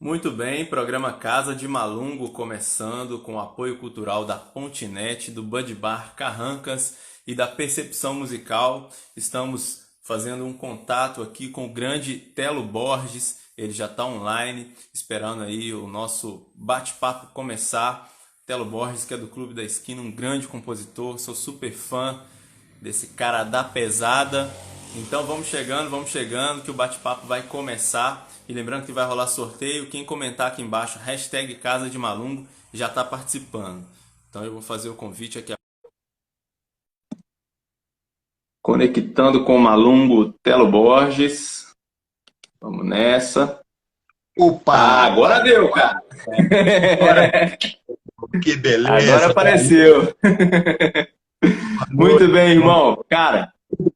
Muito bem, programa Casa de Malungo começando com o apoio cultural da Pontinet, do Bud Bar Carrancas e da Percepção Musical. Estamos fazendo um contato aqui com o grande Telo Borges, ele já está online, esperando aí o nosso bate-papo começar. Telo Borges, que é do Clube da Esquina, um grande compositor, sou super fã desse cara da pesada. Então vamos chegando, que o bate-papo vai começar. E lembrando que vai rolar sorteio, quem comentar aqui embaixo, hashtag Casa de Malungo, já está participando. Então eu vou fazer o convite aqui. Conectando com o Malungo, Telo Borges. Vamos nessa. Opa! Agora deu, cara! Agora, que Agora beleza! apareceu! Boa Muito noite. bem, irmão. Cara,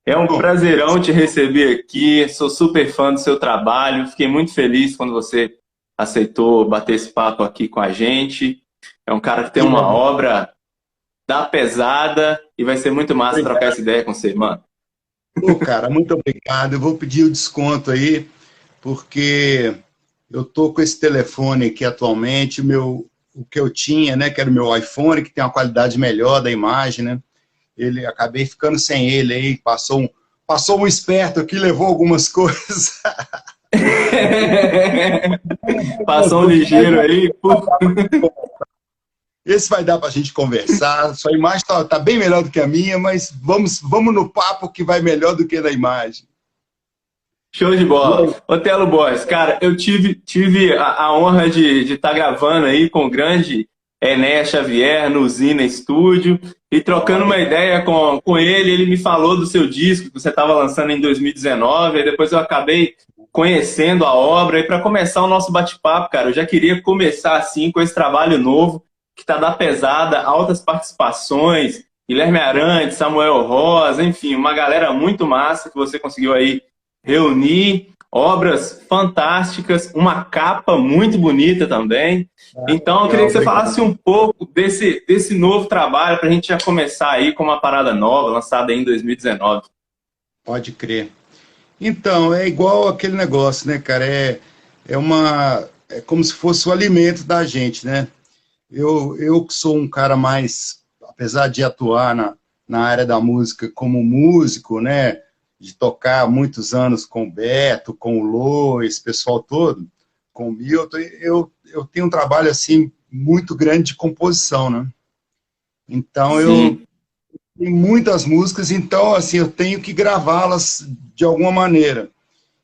é um prazerão te receber aqui. Sou super fã do seu trabalho. Fiquei muito feliz quando você aceitou bater esse papo aqui com a gente. É um cara que tem uma Igual. obra da pesada e vai ser muito massa trocar Obrigado. essa ideia com você, mano. Ô, cara, muito obrigado. Eu vou pedir o desconto aí, porque eu tô com esse telefone aqui atualmente, o que eu tinha, né, que era o meu iPhone, que tem uma qualidade melhor da imagem, né? Acabei ficando sem ele aí, passou um esperto aqui, levou algumas coisas. Passou um ligeiro aí. Esse vai dar para a gente conversar. Sua imagem tá bem melhor do que a minha, mas vamos no papo que vai melhor do que na imagem. Show de E bola. aí? Otelo Boys, cara, eu tive a honra de estar gravando aí com o grande Enéas Xavier no Zina Studio e trocando uma Olha, ideia com ele. Ele me falou do seu disco que você estava lançando em 2019, e depois eu acabei conhecendo a obra. E para começar o nosso bate-papo, cara, eu já queria começar assim com esse trabalho novo que tá da pesada, altas participações, Guilherme Arantes, Samuel Rosa, enfim, uma galera muito massa que você conseguiu aí reunir, obras fantásticas, uma capa muito bonita também. Então, eu queria legal, que você obrigado. falasse um pouco desse novo trabalho, para a gente já começar aí com uma parada nova, lançada aí em 2019. Pode crer. Então, é igual aquele negócio, né, cara? É como se fosse o alimento da gente, né? Eu que sou um cara mais, apesar de atuar na área da música como músico, né? De tocar muitos anos com o Beto, com o Lô, esse pessoal todo, com o Milton, eu tenho um trabalho, assim, muito grande de composição, né? Então, eu Sim, tenho muitas músicas, então, assim, eu tenho que gravá-las de alguma maneira.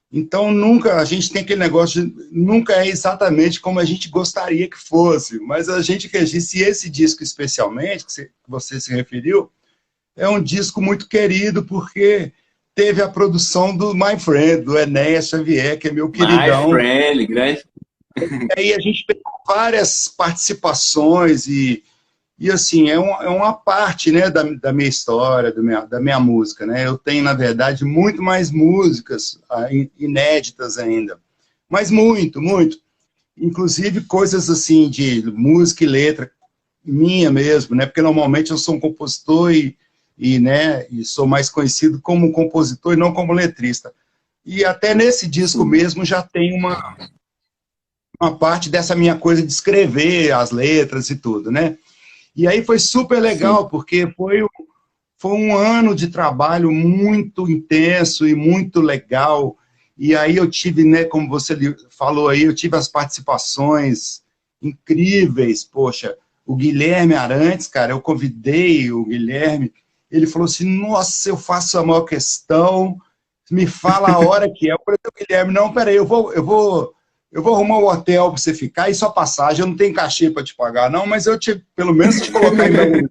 Então, nunca, a gente tem aquele negócio de, nunca é exatamente como a gente gostaria que fosse, mas a gente registra, e esse disco especialmente, que você se referiu, é um disco muito querido, porque teve a produção do My Friend, do Enéas Xavier, que é meu My queridão. Friend, grande. Aí a gente pegou várias participações e assim, é uma parte, né, da minha história, da minha música, né? Eu tenho, na verdade, muito mais músicas inéditas ainda, mas muito, muito. Inclusive coisas assim de música e letra minha mesmo, né? Porque normalmente eu sou um compositor né, e sou mais conhecido como compositor e não como letrista. E até nesse disco Sim, mesmo já tem uma parte dessa minha coisa de escrever as letras e tudo, né? E aí foi super sim. legal, porque foi um ano de trabalho muito intenso e muito legal. E aí eu tive, né, como você falou aí, eu tive as participações incríveis. Poxa, o Guilherme Arantes, cara, eu convidei o Guilherme, ele falou assim, nossa, eu faço a maior questão, me fala a hora que é. Eu falei, Guilherme, não, peraí, eu vou arrumar um hotel para você ficar e só passagem, eu não tenho cachê para te pagar, não, mas pelo menos te colocar em Belo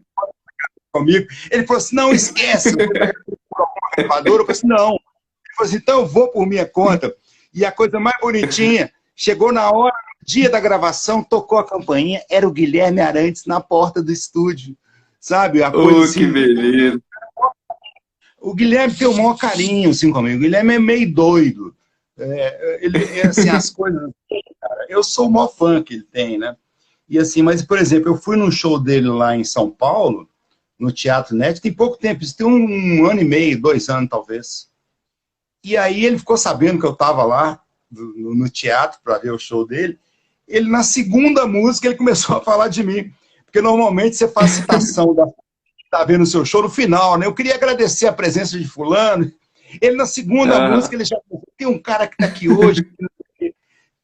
comigo. Ele falou assim, não, esquece, você vai por alguma gravadora? Eu falei assim, não. Ele falou assim, então eu vou por minha conta. E a coisa mais bonitinha, chegou na hora, no dia da gravação, tocou a campainha, era o Guilherme Arantes na porta do estúdio, sabe? A coisa Oh, que assim, beleza. o Guilherme tem o maior carinho assim comigo, o Guilherme é meio doido, assim, as coisas, cara, eu sou o maior fã que ele tem, né? E assim, mas, por exemplo, eu fui num show dele lá em São Paulo, no Teatro Net, tem pouco tempo, isso tem um ano e meio, 2 anos talvez. E aí ele ficou sabendo que eu estava lá no teatro para ver o show dele, Ele, na segunda música, ele começou a falar de mim. Porque normalmente você faz citação da tá vendo o seu show no final, né? Eu queria agradecer a presença de fulano. Ele, na segunda música, ele já tem um cara que está aqui hoje.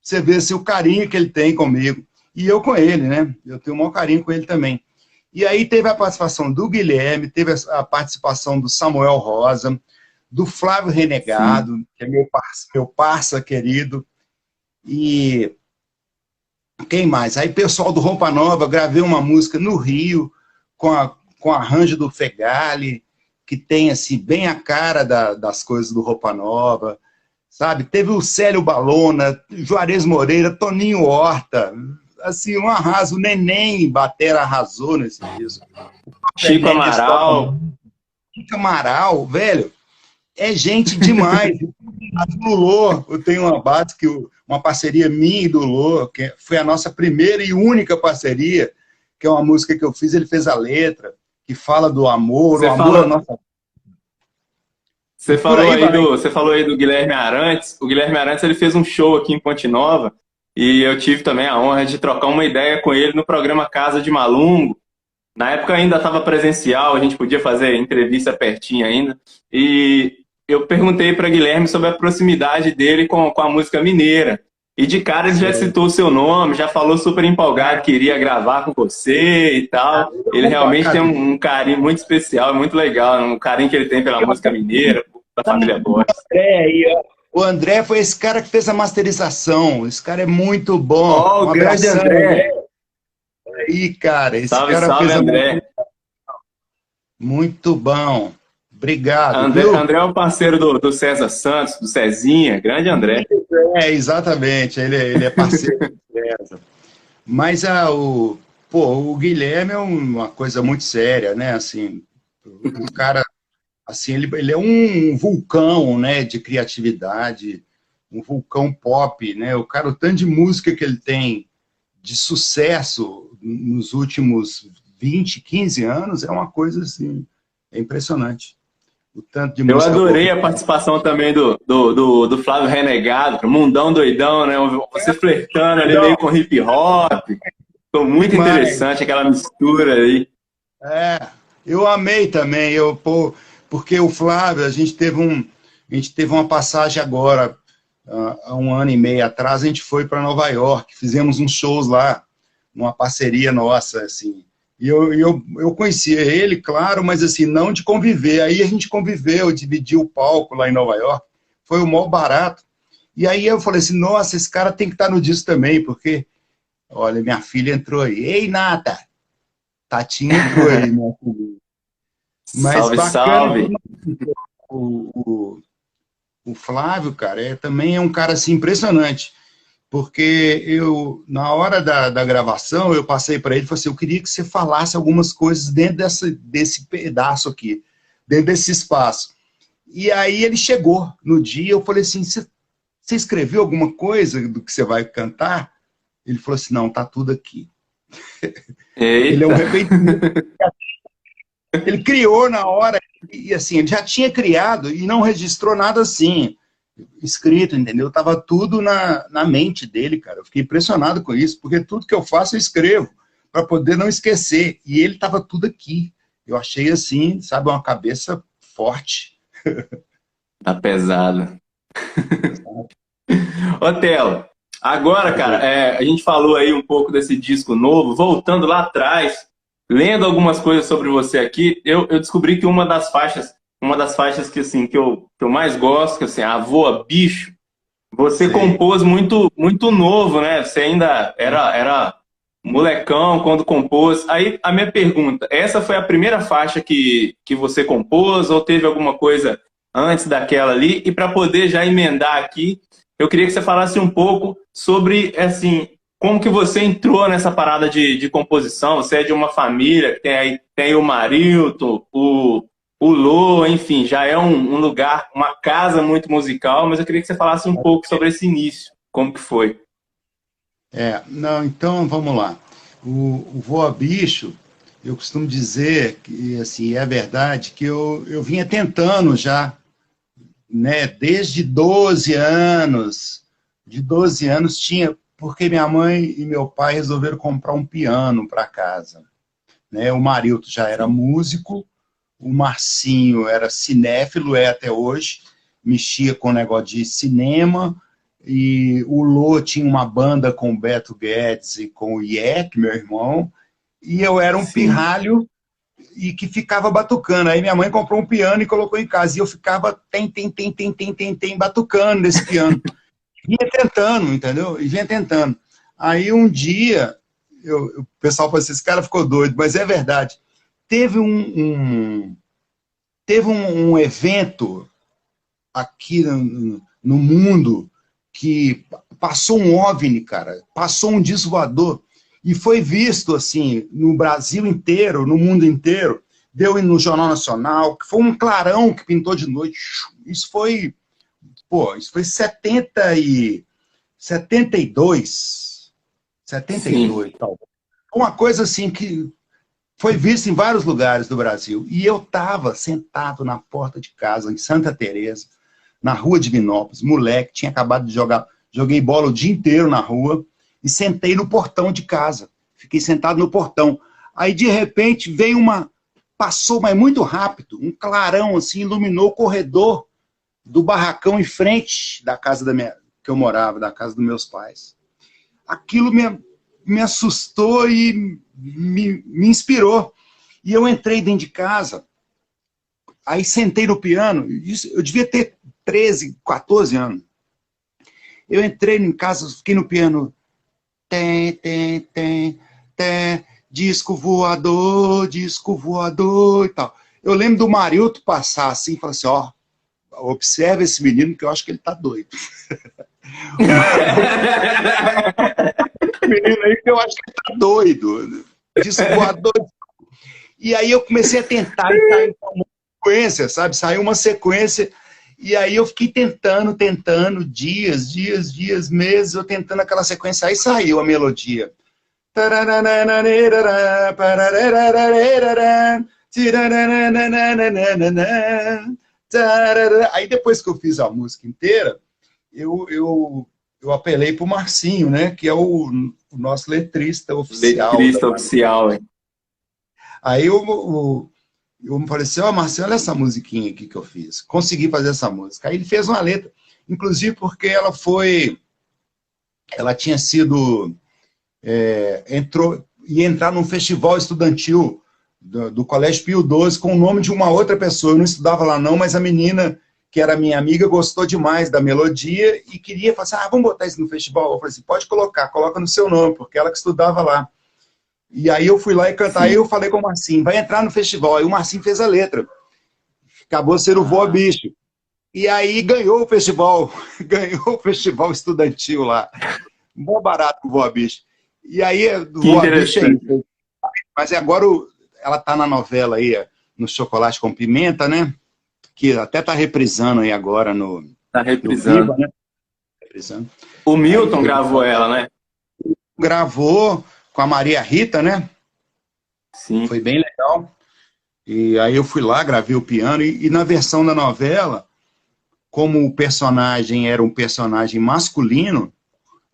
Você vê assim, o carinho que ele tem comigo. E eu com ele, né? Eu tenho o maior carinho com ele também. E aí teve a participação do Guilherme, teve a participação do Samuel Rosa, do Flávio Renegado, sim, que é meu parça querido. E quem mais? Aí pessoal do Roupa Nova, gravei uma música no Rio, com arranjo do Fegali, que tem assim, bem a cara das coisas do Roupa Nova, sabe? Teve o Célio Balona, Juarez Moreira, Toninho Horta, assim, um arraso, o Neném Batera arrasou nesse disco. Chico Amaral. Chico Amaral, velho, é gente demais. A Lulô, eu tenho uma parceria minha e do Lulô, que foi a nossa primeira e única parceria, que é uma música que eu fiz, ele fez a letra, que fala do amor, o amor é a nossa... Você falou aí do Guilherme Arantes. O Guilherme Arantes, ele fez um show aqui em Ponte Nova e eu tive também a honra de trocar uma ideia com ele no programa Casa de Malungo. Na época ainda estava presencial, a gente podia fazer entrevista pertinho ainda. E eu perguntei para Guilherme sobre a proximidade dele com a música mineira. E de cara ele já citou o seu nome, já falou super empolgado que iria gravar com você e tal. Ele realmente tem um carinho muito especial, muito legal, um carinho que ele tem pela música mineira, da família Borges. O André foi esse cara que fez a masterização. Esse cara é muito bom. Oh, o grande André. Aí, cara, esse salve, cara salve, fez André. Muito bom. Obrigado. André é o parceiro do César Santos, do Cezinha, grande André. Exatamente, ele é parceiro do César. Mas o Guilherme é uma coisa muito séria, né? Assim, o cara, assim, ele é um vulcão, né, de criatividade, um vulcão pop, né? O cara, o tanto de música que ele tem de sucesso nos últimos 20, 15 anos é uma coisa assim, é impressionante. O tanto de música. Eu adorei a participação também do Flávio Renegado, Mundão Doidão, né? Você flertando ali meio com hip hop. Ficou muito interessante aquela mistura aí. Eu amei também, porque o Flávio, a gente teve uma passagem agora, há um ano e meio atrás, a gente foi para Nova York, fizemos uns shows lá, numa parceria nossa, assim. E eu conhecia ele, claro, mas assim, não de conviver. Aí a gente conviveu, dividiu o palco lá em Nova York, foi o maior barato. E aí eu falei assim, nossa, esse cara tem que estar no disco também, porque, olha, minha filha entrou aí. Ei, Nata! Tatinha entrou aí, minha filha. Mas salve, bacana, salve! O Flávio, cara, também é um cara assim, impressionante. Porque na hora da gravação, eu passei para ele e falei assim, eu queria que você falasse algumas coisas dentro desse pedaço aqui, dentro desse espaço. E aí ele chegou no dia, eu falei assim, você escreveu alguma coisa do que você vai cantar? Ele falou assim, não, tá tudo aqui. Ele é um repentino. Ele criou na hora, e assim, ele já tinha criado e não registrou nada assim, escrito, entendeu? Tava tudo na mente dele, cara. Eu fiquei impressionado com isso, porque tudo que eu faço eu escrevo, para poder não esquecer. E ele tava tudo aqui. Eu achei assim, sabe, uma cabeça forte. Tá pesado. Ô, Telo, agora, cara, a gente falou aí um pouco desse disco novo, voltando lá atrás, lendo algumas coisas sobre você aqui, eu descobri que uma das faixas que, assim, que eu mais gosto, que assim, a Voa Bicho, você Sim. compôs muito, muito novo, né? Você ainda era molecão quando compôs. Aí a minha pergunta, essa foi a primeira faixa que você compôs ou teve alguma coisa antes daquela ali? E para poder já emendar aqui, eu queria que você falasse um pouco sobre, assim, como que você entrou nessa parada de composição. Você é de uma família que tem o Marilton, o Lô, enfim, já é um lugar, uma casa muito musical, mas eu queria que você falasse um pouco sobre esse início, como que foi. Não, então, vamos lá. O Voa Bicho, eu costumo dizer, que assim, é verdade, que eu vinha tentando já, né, desde 12 anos, tinha porque minha mãe e meu pai resolveram comprar um piano para casa, né? O Marilton já era músico, o Marcinho era cinéfilo, é até hoje, mexia com negócio de cinema, e o Lô tinha uma banda com o Beto Guedes e com o Ieck, meu irmão, e eu era um Sim. pirralho e que ficava batucando. Aí minha mãe comprou um piano e colocou em casa, e eu ficava batucando nesse piano. Vinha tentando, entendeu? E vinha tentando. Aí um dia, o pessoal falou assim, esse cara ficou doido, mas é verdade. Teve um evento aqui no mundo que passou um OVNI, cara, passou um disco voador e foi visto, assim, no Brasil inteiro, no mundo inteiro, deu no Jornal Nacional, que foi um clarão que pintou de noite. Isso foi 72, tal. Uma coisa assim que foi vista em vários lugares do Brasil. E eu estava sentado na porta de casa, em Santa Teresa, na rua de Binópolis, moleque, tinha acabado de joguei bola o dia inteiro na rua, e sentei no portão de casa. Fiquei sentado no portão. Aí, de repente, veio passou, mas muito rápido, um clarão, assim, iluminou o corredor do barracão em frente da casa que eu morava, da casa dos meus pais. Aquilo me assustou e me inspirou. E eu entrei dentro de casa, aí sentei no piano, eu devia ter 13, 14 anos. Eu entrei em casa, fiquei no piano, disco voador e tal. Eu lembro do Marilton passar assim, e falar assim, ó, observa esse menino que eu acho que ele tá doido. Menino aí que eu acho que ele tá doido. Disco voador. E aí eu comecei a tentar e saiu uma sequência, sabe? Saiu uma sequência. E aí eu fiquei tentando, dias, meses, eu tentando aquela sequência. Aí saiu a melodia. Aí depois que eu fiz a música inteira, eu apelei pro Marcinho, né? Que é o nosso letrista oficial. Letrista oficial, hein? Aí eu falei assim, ó, Marcinho, olha essa musiquinha aqui que eu fiz. Consegui fazer essa música. Aí ele fez uma letra, inclusive porque ela tinha sido, ia entrar num festival estudantil do Colégio Pio XII com o nome de uma outra pessoa. Eu não estudava lá não, mas a menina, que era minha amiga, gostou demais da melodia e queria falar assim, vamos botar isso no festival? Eu falei assim, pode coloca no seu nome, porque ela que estudava lá. E aí eu fui lá e cantar, aí eu falei com o Marcinho, vai entrar no festival. Aí o Marcinho fez a letra. Acabou sendo o Voa Bicho. E aí ganhou o festival estudantil lá. Mó barato o Voa Bicho. E aí, do Voa Bicho aí. Mas agora ela tá na novela aí, no Chocolate com Pimenta, né? Que até tá reprisando aí agora no... Tá reprisando. No Viva, né? Reprisando. O Milton aí, gravou ela, né? Gravou com a Maria Rita, né? Sim. Foi bem legal. E aí eu fui lá, gravei o piano, e na versão da novela, como o personagem era um personagem masculino,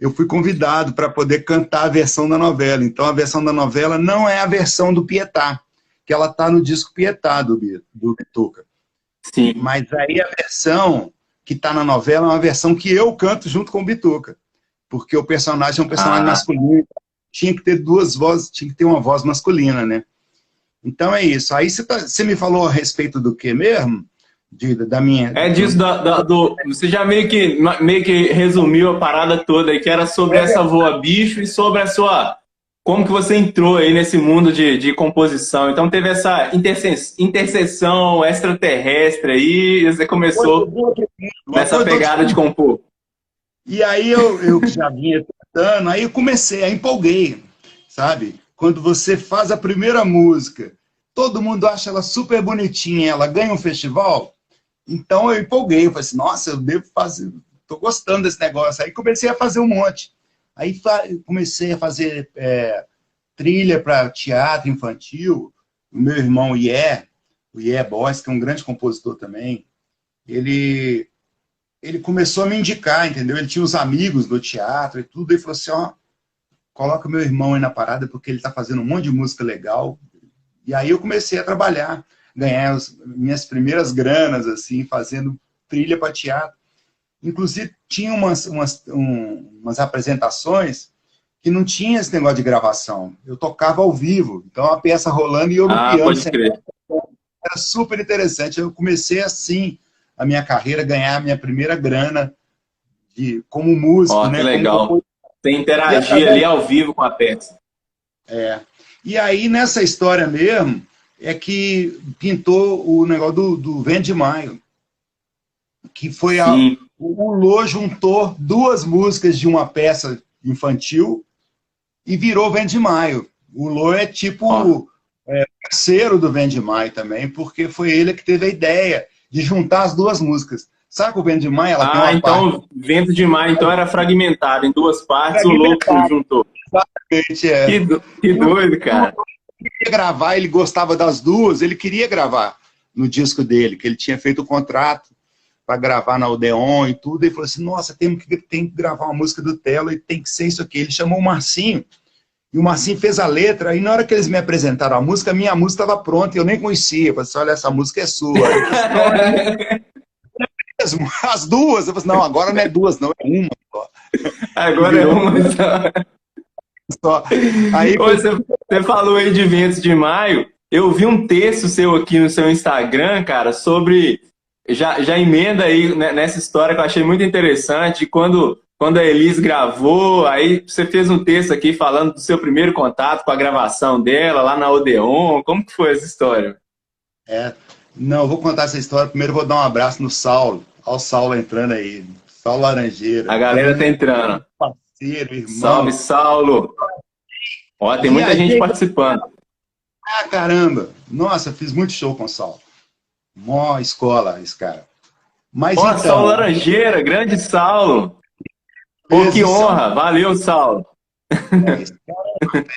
eu fui convidado para poder cantar a versão da novela. Então a versão da novela não é a versão do Pietá, que ela está no disco Pietá do Bituca. Sim. Mas aí a versão que está na novela é uma versão que eu canto junto com o Bituca, porque o personagem é um personagem masculino. Tinha que ter duas vozes, tinha que ter uma voz masculina, né? Então é isso. Aí você me falou a respeito do que mesmo? Da minha... disso, você já meio que resumiu a parada toda aí, que era sobre essa Voa Bicho e sobre a sua... Como que você entrou aí nesse mundo de composição. Então teve essa interseção extraterrestre aí, e você começou nessa pegada de compor. E aí eu já vinha cantando, aí eu comecei, aí empolguei, sabe? Quando você faz a primeira música, todo mundo acha ela super bonitinha, ela ganha um festival, então eu empolguei, eu falei assim, nossa, eu devo fazer, tô gostando desse negócio. Aí comecei a fazer um monte. Aí comecei a fazer trilha para teatro infantil. O meu irmão o Ié Boss, que é um grande compositor também, ele ele começou a me indicar, entendeu? Ele tinha os amigos do teatro e tudo, e falou assim, ó, coloca meu irmão aí na parada, porque ele tá fazendo um monte de música legal. E aí eu comecei a trabalhar, ganhar as minhas primeiras granas, assim, fazendo trilha para teatro. Inclusive, tinha umas apresentações que não tinha esse negócio de gravação. Eu tocava ao vivo, então a peça rolando e eu no piano. Pode crer. Era super interessante. Eu comecei assim a minha carreira, ganhar a minha primeira grana como músico, né? Que legal. Como... Você interagir ali ao vivo com a peça. E aí, nessa história mesmo, é que pintou o negócio do Vento de Maio, que foi o Lô juntou duas músicas de uma peça infantil e virou Vento de Maio. O Lô é tipo parceiro do Vento de Maio também, porque foi ele que teve a ideia de juntar as duas músicas. Sabe que o Vento de Maio, ela tem uma então parte... Vento de Maio então era fragmentado em duas partes, o Lô juntou. Exatamente, Que doido, cara. Ele queria gravar, ele gostava das duas, ele queria gravar no disco dele, que ele tinha feito o contrato para gravar na Odeon e tudo, e falou assim, nossa, tem que gravar uma música do Telo e tem que ser isso aqui. Ele chamou o Marcinho, e o Marcinho fez a letra, e na hora que eles me apresentaram a música, minha música estava pronta, e eu nem conhecia. Eu falei assim, olha, essa música é sua. As duas, eu falei assim, não, agora não é duas, não, é uma só. Agora é uma só. Aí, você falou aí de Ventos de Maio, eu vi um texto seu aqui no seu Instagram, cara, sobre... Já emenda aí nessa história que eu achei muito interessante, quando a Elis gravou, aí você fez um texto aqui falando do seu primeiro contato com a gravação dela, lá na Odeon, como que foi essa história? Não, eu vou contar essa história, primeiro eu vou dar um abraço no Saulo, olha o Saulo entrando aí, Saulo Laranjeira. A galera tá entrando. Parceiro, irmão. Salve, Saulo! Ó, tem muita gente participando. Caramba! Nossa, fiz muito show com o Saulo. Mó escola, esse cara. Mas então... Saulo Laranjeira, grande Saulo. Pô, que honra. Valeu, Saulo. Esse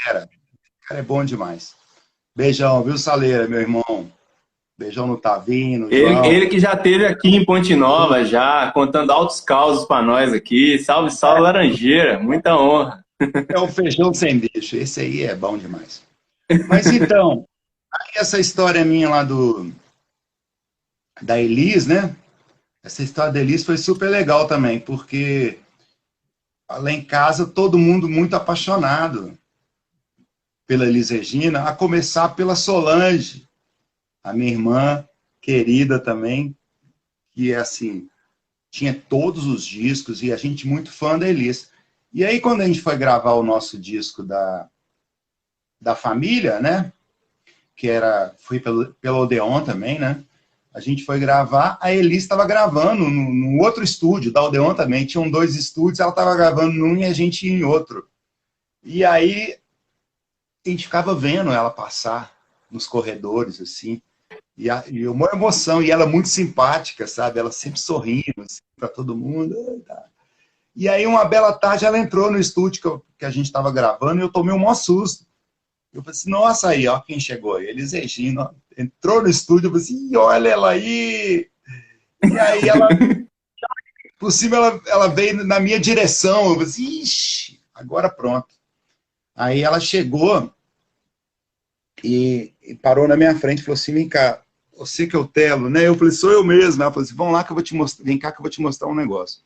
cara é bom demais. Beijão, viu, Saleira, meu irmão? Beijão no Tavinho, no João. Ele que já esteve aqui em Ponte Nova, já, contando altos causos para nós aqui. Salve, Saulo Laranjeira. Muita honra. É o feijão sem bicho. Esse aí é bom demais. Mas então, aí essa história minha lá da Elis, né? Essa história da Elis foi super legal também, porque lá em casa todo mundo muito apaixonado pela Elis Regina, a começar pela Solange, a minha irmã querida também, que é assim, tinha todos os discos e a gente muito fã da Elis. E aí quando a gente foi gravar o nosso disco da família, né? Que foi pela Odeon também, né? A gente foi gravar, a Elis estava gravando no outro estúdio, da Odeon também. Tinham 2 estúdios, ela estava gravando num e a gente em outro. E aí, a gente ficava vendo ela passar nos corredores, assim. E uma emoção, e ela muito simpática, sabe? Ela sempre sorrindo, assim, para todo mundo. E aí, uma bela tarde, ela entrou no estúdio que a gente estava gravando e eu tomei um maior susto. Eu falei assim, nossa, aí, ó, quem chegou? Elis Regina, entrou no estúdio, eu falei assim, olha ela aí. E aí, por cima, ela veio na minha direção. Eu falei assim, ixi, agora pronto. Aí ela chegou e parou na minha frente e falou assim, vem cá, você que é o Telo, né? Eu falei, sou eu mesmo. Ela falou assim, vamos lá que eu vou te mostrar, vem cá que eu vou te mostrar um negócio.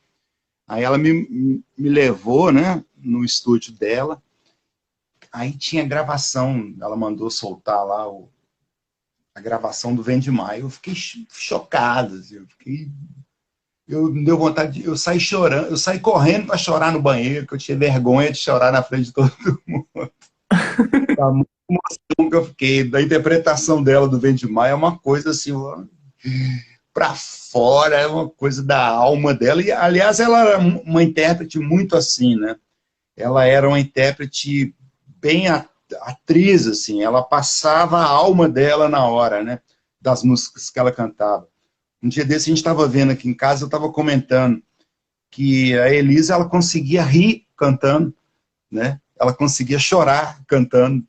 Aí ela me levou, né, no estúdio dela. Aí tinha gravação, ela mandou soltar lá a gravação do Vento de Maio. Eu fiquei chocado, assim, me deu vontade, eu saí chorando, eu saí correndo para chorar no banheiro, que eu tinha vergonha de chorar na frente de todo mundo. A emoção que eu fiquei da interpretação dela do Vento de Maio é uma coisa assim, para fora, é uma coisa da alma dela. E, aliás, ela era uma intérprete muito assim, né? Ela era uma intérprete bem atriz, assim, ela passava a alma dela na hora, né, das músicas que ela cantava. Um dia desse a gente estava vendo aqui em casa, eu estava comentando que a Elisa, ela conseguia rir cantando, né, ela conseguia chorar cantando,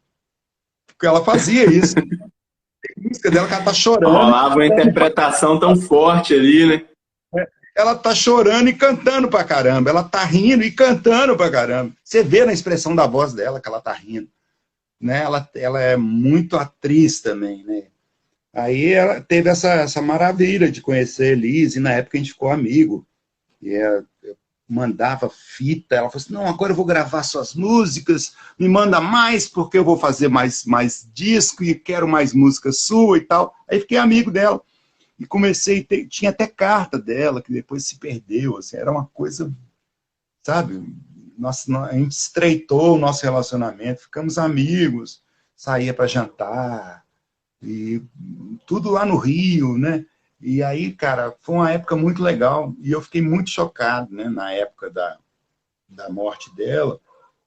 porque ela fazia isso. A música dela que ela tá chorando. Rolava uma interpretação tão forte ali, né? ela tá chorando e cantando pra caramba, ela tá rindo e cantando pra caramba. Você vê na expressão da voz dela que ela tá rindo, né? Ela é muito atriz também, né? Aí ela teve essa maravilha de conhecer a Elis, e na época a gente ficou amigo. E eu mandava fita, ela falou assim, não, agora eu vou gravar suas músicas, me manda mais, porque eu vou fazer mais disco, e quero mais música sua e tal. Aí fiquei amigo dela. E comecei, tinha até carta dela, que depois se perdeu, assim, era uma coisa, sabe? A gente estreitou o nosso relacionamento, ficamos amigos, saía para jantar, e tudo lá no Rio, né? E aí, cara, foi uma época muito legal, e eu fiquei muito chocado, né, na época da morte dela,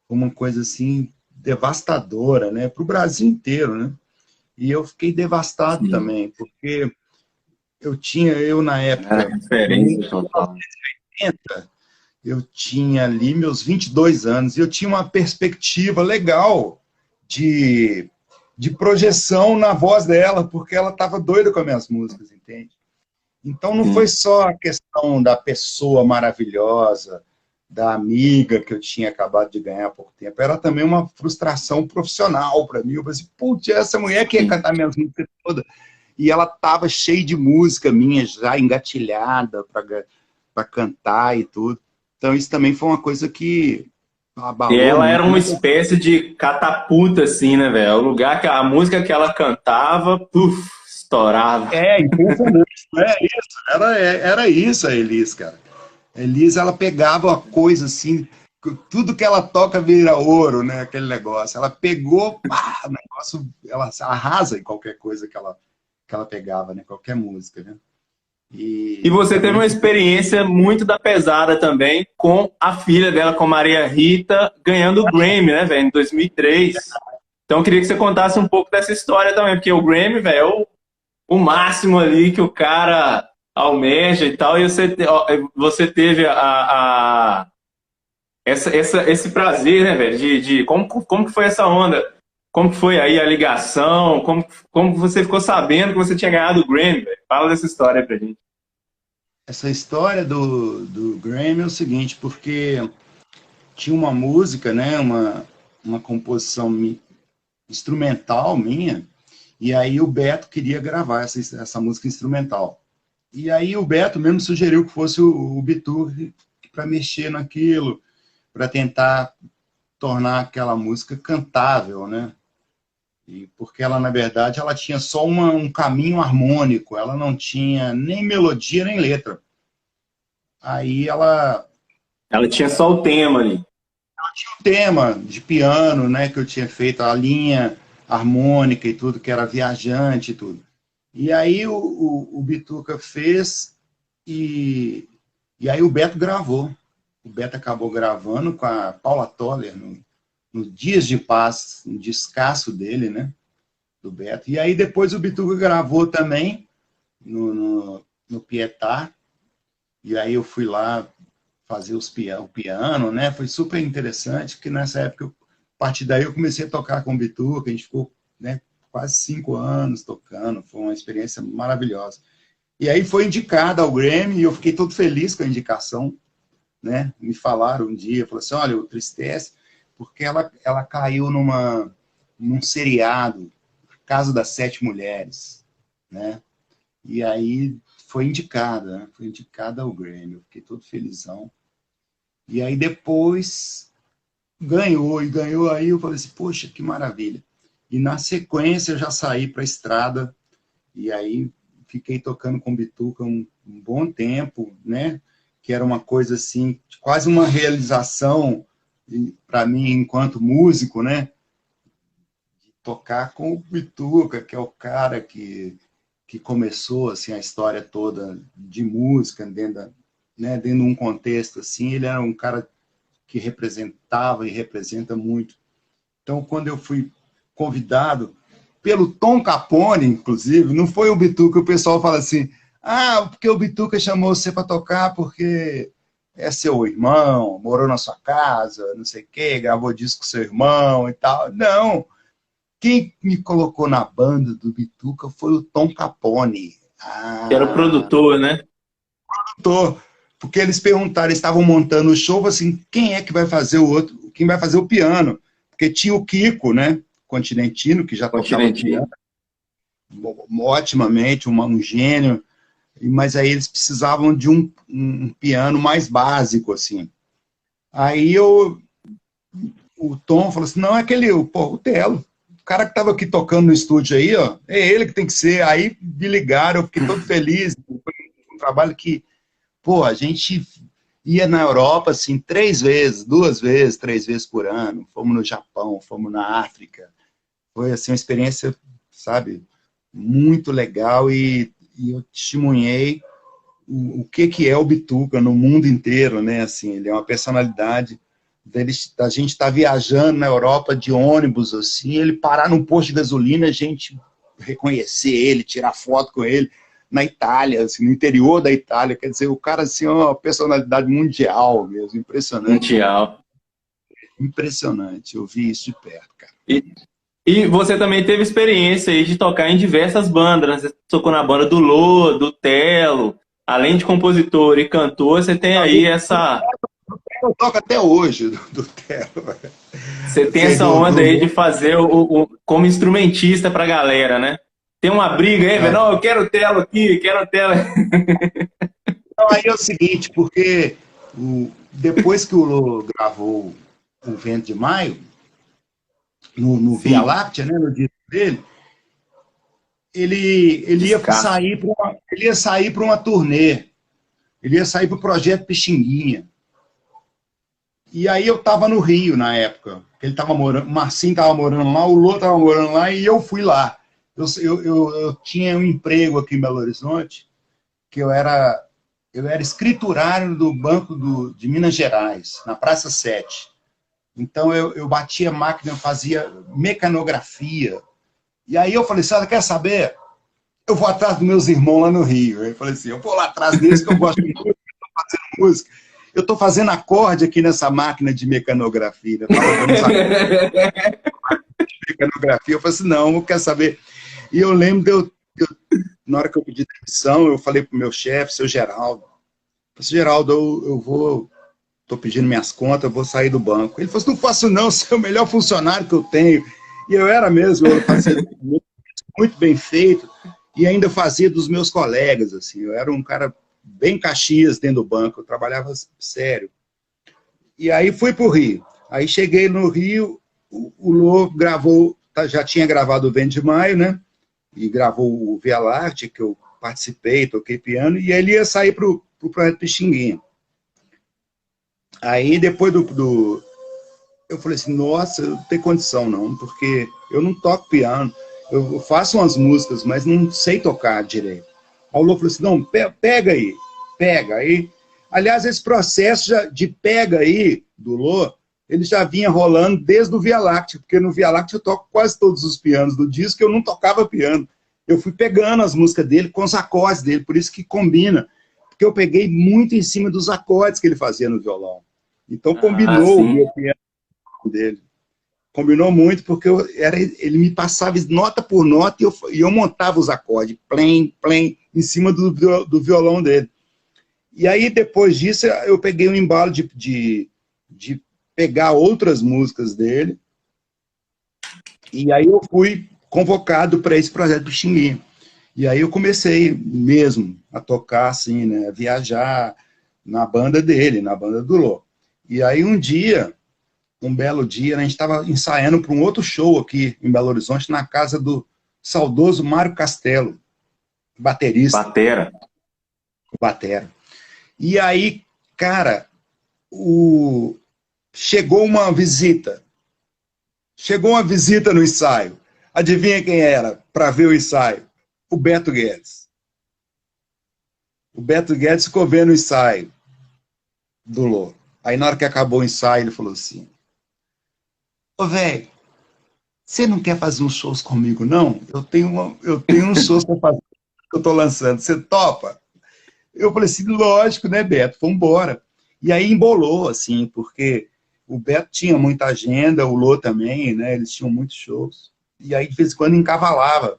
foi uma coisa, assim, devastadora, né, para o Brasil inteiro, né? E eu fiquei devastado Sim. também, porque eu na Era época, referência total. eu tinha ali meus 22 anos, e eu tinha uma perspectiva legal de, de projeção na voz dela, porque ela estava doida com as minhas músicas, entende? Então não foi Sim. só a questão da pessoa maravilhosa, da amiga que eu tinha acabado de ganhar há pouco tempo, era também uma frustração profissional para mim. Eu falei assim, putz, essa mulher que ia Sim. cantar minhas músicas todas, e ela estava cheia de música minha, já engatilhada para cantar e tudo. Então isso também foi uma coisa que E abalou ela era muito. uma Né? espécie de catapulta, assim, né, velho? O lugar que a música que ela cantava, puf, estourava. É, impressionante, não é isso? Era isso a Elis, cara. A Elis, ela pegava uma coisa assim, tudo que ela toca vira ouro, né? Aquele negócio. Ela pegou, pá, o negócio, ela arrasa em qualquer coisa que ela pegava, né? Qualquer música, né? E E você teve também uma ficou. experiência muito da pesada também com a filha dela, com Maria Rita, ganhando o Grammy, né, velho, em 2003. Então eu queria que você contasse um pouco dessa história também, porque o Grammy, velho, é o máximo ali que o cara almeja e tal, e você teve esse prazer, né, velho, como que foi essa onda? Como que foi aí a ligação? Como que você ficou sabendo que você tinha ganhado o Grammy, velho? Fala dessa história aí pra gente. Essa história do Grammy é o seguinte, porque tinha uma música, né? Uma composição instrumental minha, e aí o Beto queria gravar essa música instrumental. E aí o Beto mesmo sugeriu que fosse o Bitur para mexer naquilo, para tentar tornar aquela música cantável, né? E porque ela, na verdade, ela tinha só um caminho harmônico, ela não tinha nem melodia nem letra. Aí ela Ela tinha só o tema ali. tinha um tema de piano, né, que eu tinha feito, a linha harmônica e tudo, que era viajante e tudo. E aí o Bituca fez e, e aí o Beto gravou. O Beto acabou gravando com a Paula Toller no Dias de Paz, um descasso dele, né? Do Beto. E aí depois o Bituca gravou também no Pietá. E aí eu fui lá fazer o piano, né? Foi super interessante, porque nessa época, a partir daí eu comecei a tocar com o Bituca, a gente ficou, né, quase 5 anos tocando, foi uma experiência maravilhosa. E aí foi indicada ao Grammy e eu fiquei todo feliz com a indicação, né? Me falaram um dia, falaram assim, olha, o Tristece, porque ela caiu num seriado, Casa das Sete Mulheres, né? E aí foi indicada, né? Foi indicada ao Grammy, eu fiquei todo felizão. E aí depois ganhou, e ganhou aí, eu falei assim, poxa, que maravilha. E na sequência eu já saí para a estrada, e aí fiquei tocando com Bituca um bom tempo, né? Que era uma coisa assim, quase uma realização para mim enquanto músico, né? De tocar com o Bituca, que é o cara que começou assim a história toda de música dentro de um contexto assim, ele era um cara que representava e representa muito. Então, quando eu fui convidado pelo Tom Capone, inclusive, não foi o Bituca, o pessoal fala assim, porque o Bituca chamou você para tocar porque é seu irmão, morou na sua casa, não sei o quê, gravou disco com seu irmão e tal. Não, quem me colocou na banda do Bituca foi o Tom Capone. Que era o produtor, né? Tô. porque eles perguntaram, eles estavam montando o show, assim, quem é que vai fazer o outro, quem vai fazer o piano? Porque tinha o Kiko, né, Continentino, que já tocava piano, otimamente, um gênio, mas aí eles precisavam de um piano mais básico, assim. Aí o Tom falou assim, não, é aquele, pô, o Telo, o cara que estava aqui tocando no estúdio aí, ó, é ele que tem que ser. Aí me ligaram, eu fiquei todo feliz, foi um trabalho que, pô, a gente ia na Europa, assim, 3 vezes, 2 vezes, 3 vezes por ano, fomos no Japão, fomos na África, foi, assim, uma experiência, sabe, muito legal e eu testemunhei o que é o Bituca no mundo inteiro, né, assim, ele é uma personalidade da gente estar viajando na Europa de ônibus, assim, ele parar num posto de gasolina, a gente reconhecer ele, tirar foto com ele, na Itália, assim, no interior da Itália, quer dizer, o cara, assim, é uma personalidade mundial mesmo, impressionante. Mundial. Impressionante, eu vi isso de perto, cara. E você também teve experiência aí de tocar em diversas bandas, né? Você tocou na banda do Lô, do Telo, além de compositor e cantor, você tem aí essa... Eu toco até hoje do Telo. Você tem essa onda aí de fazer como instrumentista pra galera, né? Tem uma briga aí, velho, não, eu quero o Telo aqui, quero o Telo. Então, aí é o seguinte, porque depois que o Lô gravou O Vento de Maio, no Via Láctea, né, no disco dele, ele ia sair para uma turnê, ele ia sair para o Projeto Pixinguinha. E aí eu estava no Rio na época, ele estava morando, o Marcinho estava morando lá, o Lô estava morando lá e eu fui lá. Eu tinha um emprego aqui em Belo Horizonte, que eu era escriturário do Banco de Minas Gerais, na Praça 7. Então eu batia máquina, eu fazia mecanografia. E aí eu falei, Sara, quer saber? Eu vou atrás dos meus irmãos lá no Rio. Eu falei assim, eu vou lá atrás deles que eu gosto de música, eu estou fazendo música. Eu estou fazendo acorde aqui nessa máquina de mecanografia. Eu estava dando mecanografia. Eu falei assim, não, eu quero saber. E eu lembro na hora que eu pedi demissão, eu falei para o meu chefe, seu Geraldo, Geraldo, estou pedindo minhas contas, eu vou sair do banco. Ele falou assim, não faço não, você é o melhor funcionário que eu tenho. E eu era mesmo, eu fazia muito bem feito, e ainda fazia dos meus colegas, assim, eu era um cara bem Caxias dentro do banco, eu trabalhava sério. E aí fui para o Rio. Aí cheguei no Rio, o Lô gravou, já tinha gravado o Vento de Maio, né? E gravou o Via Láctea, que eu participei, toquei piano, e ele ia sair para o Projeto Pixinguinha. Aí depois eu falei assim, nossa, eu não tenho condição não, porque eu não toco piano, eu faço umas músicas, mas não sei tocar direito. Aí o Lô falou assim, não, pega aí, pega aí. Aliás, esse processo de pega aí do Lô, ele já vinha rolando desde o Via Láctea, porque no Via Láctea eu toco quase todos os pianos do disco, eu não tocava piano. Eu fui pegando as músicas dele com os acordes dele, por isso que combina. Porque eu peguei muito em cima dos acordes que ele fazia no violão. Então combinou o meu piano dele. Combinou muito, porque ele me passava nota por nota e eu montava os acordes, plém, plém, em cima do violão dele. E aí, depois disso, eu peguei um embalo de pegar outras músicas dele, e aí eu fui convocado para esse projeto do Xinguinha. E aí eu comecei mesmo a tocar, assim, né, a viajar na banda dele, na banda do Lô. E aí um belo dia, né, a gente estava ensaiando para um outro show aqui em Belo Horizonte, na casa do saudoso Mário Castelo, baterista. Batera. E aí, cara, chegou uma visita. Chegou uma visita no ensaio. Adivinha quem era para ver o ensaio? O Beto Guedes. O Beto Guedes ficou vendo o ensaio do Lô. Aí, na hora que acabou o ensaio, ele falou assim, ô, velho, você não quer fazer uns shows comigo, não? Eu tenho uns shows para fazer que eu estou lançando. Você topa? Eu falei assim, lógico, né, Beto? Vamos embora. E aí embolou, assim, porque o Beto tinha muita agenda, o Lô também, né? Eles tinham muitos shows. E aí, de vez em quando, encavalava.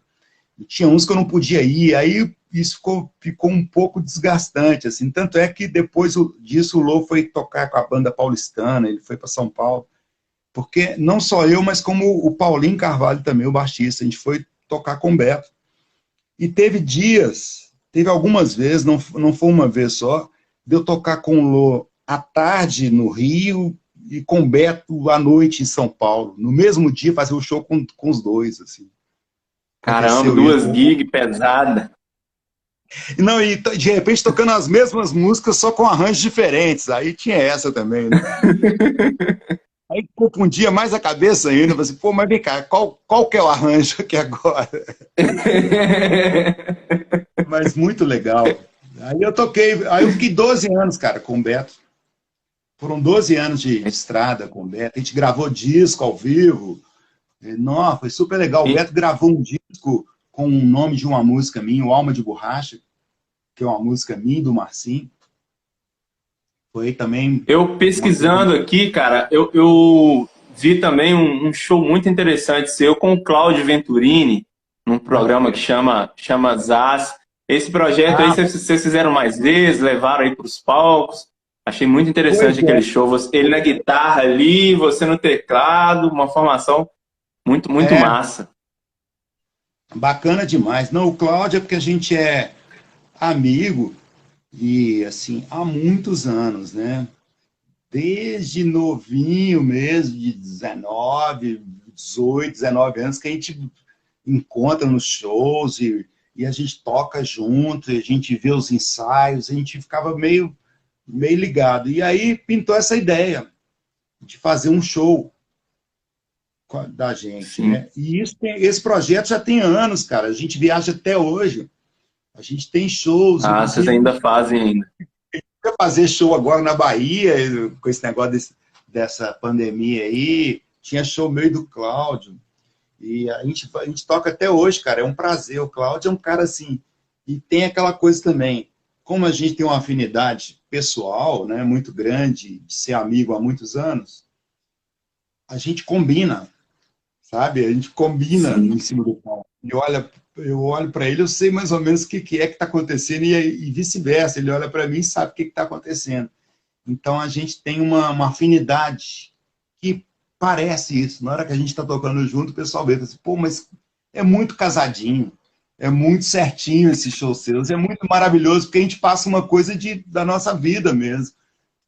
tinha uns que eu não podia ir, aí isso ficou um pouco desgastante, assim, tanto é que depois disso o Lô foi tocar com a banda paulistana, ele foi para São Paulo, porque não só eu, mas como o Paulinho Carvalho também, o baixista, a gente foi tocar com o Beto. E teve algumas vezes, não foi uma vez só, de eu tocar com o Lô à tarde no Rio e com o Beto à noite em São Paulo. No mesmo dia, fazer o show com os dois, assim. Caramba, Aconteceu duas isso. gigs pesadas. Não, e de repente tocando as mesmas músicas, só com arranjos diferentes. Aí tinha essa também, né? Aí confundia mais a cabeça ainda. Falei assim, pô, mas vem cá, qual que é o arranjo aqui agora? Mas muito legal. Aí eu fiquei 12 anos, cara, com o Beto. Foram 12 anos de estrada com o Beto. A gente gravou disco ao vivo. Nossa, foi super legal. O Beto gravou um disco com o nome de uma música minha, o Alma de Borracha, que é uma música minha do Marcinho. Foi também... Eu pesquisando aqui, cara, eu vi também um show muito interessante seu com o Cláudio Venturini, num programa que chama Zaz. Esse projeto aí vocês fizeram mais vezes, levaram aí para os palcos. Achei muito interessante aquele show. Ele na guitarra ali, você no teclado, uma formação muito massa. Bacana demais. Não, o Cláudio é porque a gente é amigo e, assim, há muitos anos, né? Desde novinho mesmo, de 19, 18, 19 anos, que a gente encontra nos shows e a gente toca junto, e a gente vê os ensaios, a gente ficava meio ligado. E aí pintou essa ideia de fazer um show da gente, né? E esse projeto já tem anos, cara. A gente viaja até hoje. A gente tem shows. Vocês ainda fazem ainda. Fazer show agora na Bahia, com esse negócio dessa pandemia aí. Tinha show meio do Cláudio. E a gente toca até hoje, cara. É um prazer. O Cláudio é um cara assim. E tem aquela coisa também. Como a gente tem uma afinidade pessoal, né, muito grande, de ser amigo há muitos anos, a gente combina, sabe? A gente combina em cima do palco. Eu olho para ele, eu sei mais ou menos o que é que está acontecendo e vice-versa. Ele olha para mim e sabe o que está acontecendo. Então, a gente tem uma afinidade que parece isso. Na hora que a gente está tocando junto, o pessoal vê, assim, pô, mas é muito casadinho, é muito certinho esse show seus, é muito maravilhoso, porque a gente passa uma coisa da nossa vida mesmo,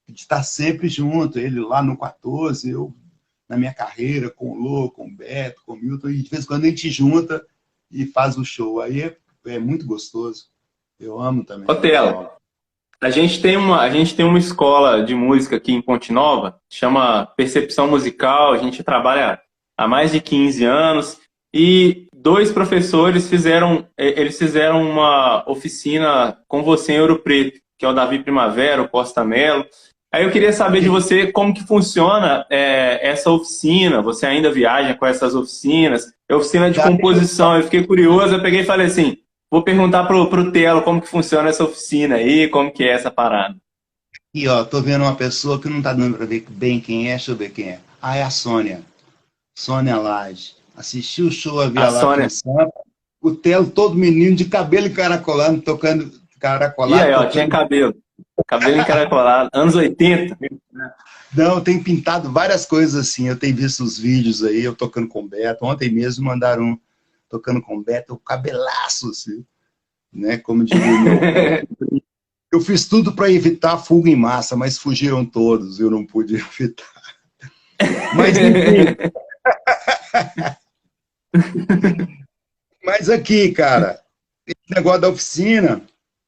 de estar sempre junto, ele lá no 14, eu na minha carreira, com o Lô, com o Beto, com o Milton, e de vez em quando a gente junta e faz o show. Aí é muito gostoso. Eu amo também. Otelo, a gente tem uma escola de música aqui em Ponte Nova, chama Percepção Musical, a gente trabalha há mais de 15 anos, e 2 professores fizeram uma oficina com você em Ouro Preto, que é o Davi Primavera, o Costa Mello. Aí eu queria saber de você como que funciona essa oficina. Você ainda viaja com essas oficinas? É oficina de composição. Eu fiquei curioso, eu peguei e falei assim, vou perguntar pro Telo como que funciona essa oficina aí, como que é essa parada. E ó, tô vendo uma pessoa que não tá dando para ver bem quem é, deixa eu ver quem é. Ah, é a Sônia. Sônia Lage. Assistiu o show, havia lá Sônia. com Sampa. O Telo todo menino de cabelo encaracolado, tocando caracolado. E aí, ó, tinha cabelo encaracolado, anos 80. Não, tem pintado várias coisas assim. Eu tenho visto os vídeos aí, eu tocando com o Beto. Ontem mesmo mandaram um tocando com o Beto, o cabelaço, assim, né? Como diria o meu. Eu fiz tudo para evitar fuga em massa, mas fugiram todos, eu não pude evitar. Mas, enfim. Mas aqui, cara, esse negócio da oficina,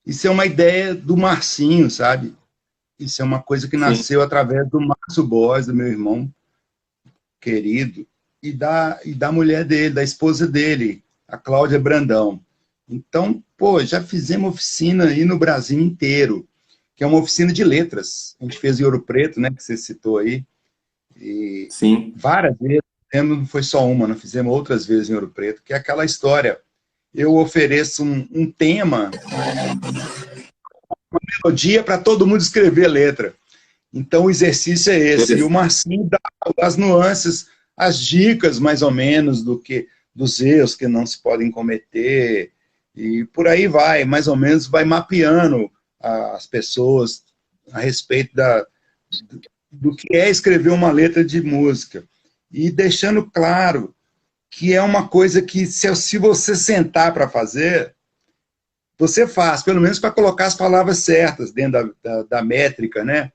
isso é uma ideia do Marcinho, sabe? Isso é uma coisa que nasceu através do Márcio Borges, do meu irmão querido, e da mulher dele, da esposa dele, a Cláudia Brandão. Então, pô, já fizemos oficina aí no Brasil inteiro, que é uma oficina de letras. A gente fez em Ouro Preto, né, que você citou aí. E sim, várias vezes, não foi só uma, nós fizemos outras vezes em Ouro Preto, que é aquela história. Eu ofereço um tema, uma melodia para todo mundo escrever a letra. Então, o exercício é esse. E o Marcinho dá as nuances, as dicas, mais ou menos, do que dos erros que não se podem cometer, e por aí vai, mais ou menos vai mapeando as pessoas a respeito do que é escrever uma letra de música, e deixando claro que é uma coisa que, se você sentar para fazer, você faz, pelo menos para colocar as palavras certas dentro da métrica, né?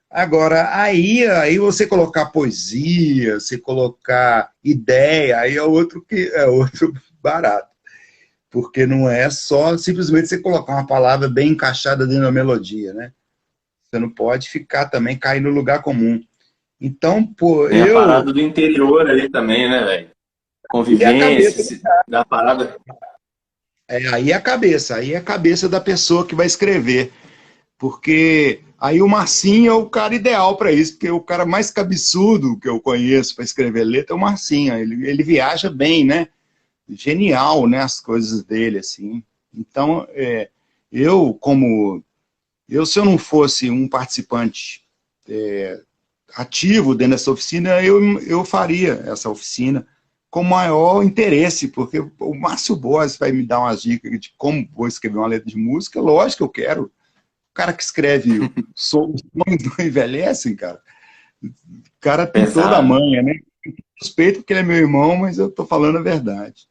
Agora, aí você colocar poesia, você colocar ideia, aí é outro barato. Porque não é só simplesmente você colocar uma palavra bem encaixada dentro da melodia, né? Você não pode ficar também, cair no lugar comum. Então, pô, Tem a parada do interior ali também, né, velho? Convivência, da parada. Aí é a cabeça da pessoa que vai escrever. Porque aí o Marcinho é o cara ideal para isso, porque o cara mais cabeçudo que eu conheço para escrever letra é o Marcinho. Ele viaja bem, né? Genial, né? As coisas dele, assim. Então, se eu não fosse um participante ativo dentro dessa oficina, eu faria essa oficina com maior interesse, porque o Márcio Borges vai me dar umas dicas de como vou escrever uma letra de música, lógico que eu quero. O cara que escreve Os Sonhos Não Envelhecem, cara, o cara tem toda a manha, né? Suspeito que ele é meu irmão, mas eu tô falando a verdade.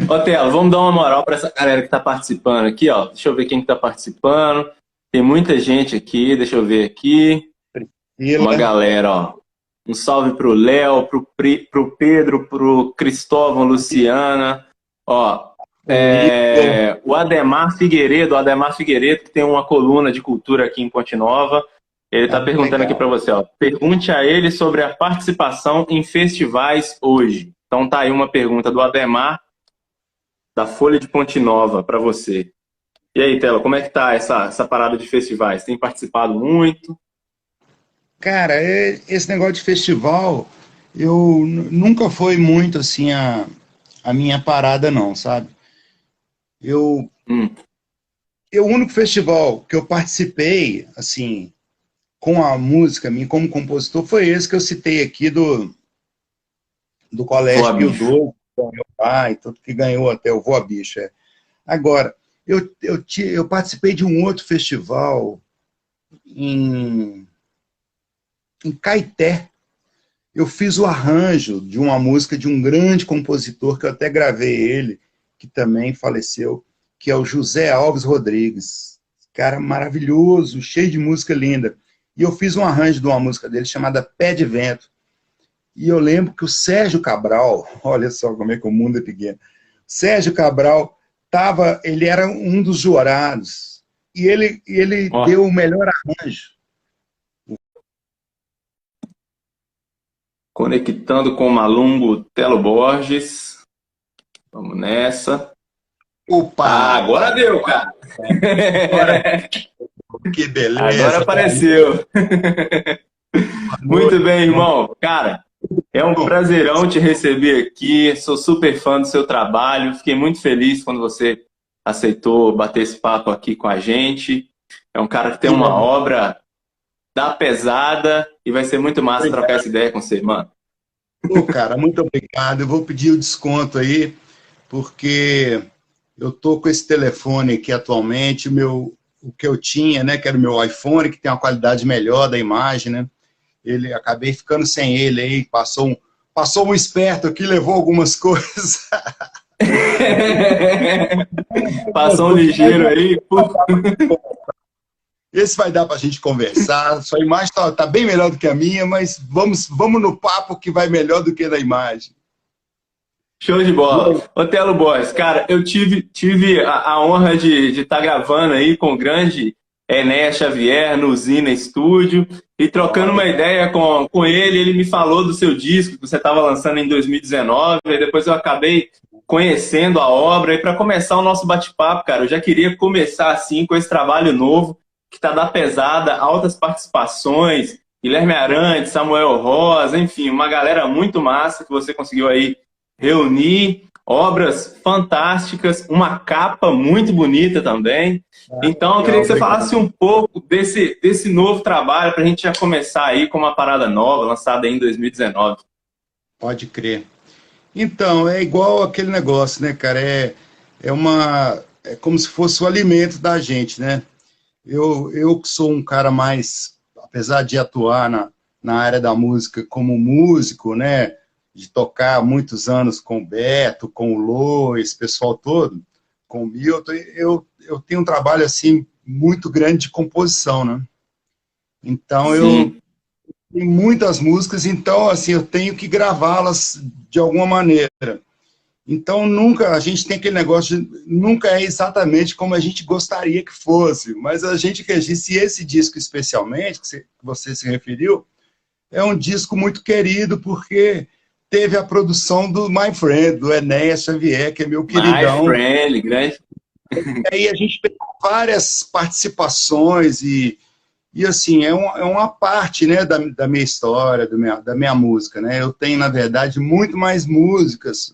Ô, Telo, vamos dar uma moral para essa galera que tá participando aqui, ó. Deixa eu ver quem que tá participando. Tem muita gente aqui, deixa eu ver aqui. Uma galera, ó. Um salve pro Léo, pro Pedro, pro Cristóvão, Luciana. Ó, o Ademar Figueiredo, que tem uma coluna de cultura aqui em Ponte Nova. Ele tá perguntando aqui para você, ó. Pergunte a ele sobre a participação em festivais hoje. Então tá aí uma pergunta do Ademar, da Folha de Ponte Nova, para você. E aí, Telo, como é que tá essa parada de festivais? Tem participado muito? Cara, esse negócio de festival, eu nunca foi muito assim a minha parada, não, sabe? O único festival que eu participei, assim, com a música minha, como compositor, foi esse que eu citei aqui do Colégio Pio XII, que ganhou até o Voa Bicho. Agora, eu participei de um outro festival em Caeté. Eu fiz o arranjo de uma música de um grande compositor, que eu até gravei ele, que também faleceu, que é o José Alves Rodrigues. Cara maravilhoso, cheio de música linda. E eu fiz um arranjo de uma música dele chamada Pé de Vento. E eu lembro que o Sérgio Cabral, olha só como é que o mundo é pequeno, Sérgio Cabral ele era um dos jurados, e ele deu o melhor arranjo. Conectando com o Malungo Telo Borges. Vamos nessa. Opa! Agora deu, cara! Que beleza! Agora apareceu! Muito bem, irmão. Cara, é um prazerão te receber aqui. Sou super fã do seu trabalho. Fiquei muito feliz quando você aceitou bater esse papo aqui com a gente. É um cara que tem uma obra da pesada e vai ser muito massa trocar essa ideia com você, mano. Cara, muito obrigado. Eu vou pedir o desconto aí, porque eu tô com esse telefone aqui atualmente, o que eu tinha, né, que era o meu iPhone, que tem uma qualidade melhor da imagem, né? Acabei ficando sem ele aí, passou um esperto aqui, levou algumas coisas. Passou um ligeiro aí. Esse vai dar para a gente conversar. Sua imagem tá bem melhor do que a minha, mas vamos no papo que vai melhor do que na imagem. Show de bola. Ô, Telo Borges, cara, eu tive a honra de estar gravando aí com o grande Enéas Xavier no Usina Estúdio e trocando uma ideia com ele. Ele me falou do seu disco que você estava lançando em 2019, e depois eu acabei conhecendo a obra. E para começar o nosso bate-papo, cara, eu já queria começar assim com esse trabalho novo que tá da pesada, altas participações, Guilherme Arantes, Samuel Rosa, enfim, uma galera muito massa que você conseguiu aí reunir, obras fantásticas, uma capa muito bonita também. Então, eu queria que você falasse um pouco desse novo trabalho, para a gente já começar aí com uma parada nova, lançada em 2019. Pode crer. Então, é igual aquele negócio, né, cara? É como se fosse o alimento da gente, né? Eu que sou um cara mais, apesar de atuar na área da música como músico, né? De tocar muitos anos com o Beto, com o Lô, esse pessoal todo, com o Milton, eu tenho um trabalho, assim, muito grande de composição, né? Então, eu Sim, tenho muitas músicas, então, assim, eu tenho que gravá-las de alguma maneira. Então, nunca, a gente tem aquele negócio de, nunca é exatamente como a gente gostaria que fosse, mas a gente registra, e esse disco especialmente, que você se referiu, é um disco muito querido, porque teve a produção do My Friend, do Enéas Xavier, que é meu My queridão. Friend, grande. E aí a gente pegou várias participações e assim, é uma parte, né, da minha história, da minha música, né? Eu tenho, na verdade, muito mais músicas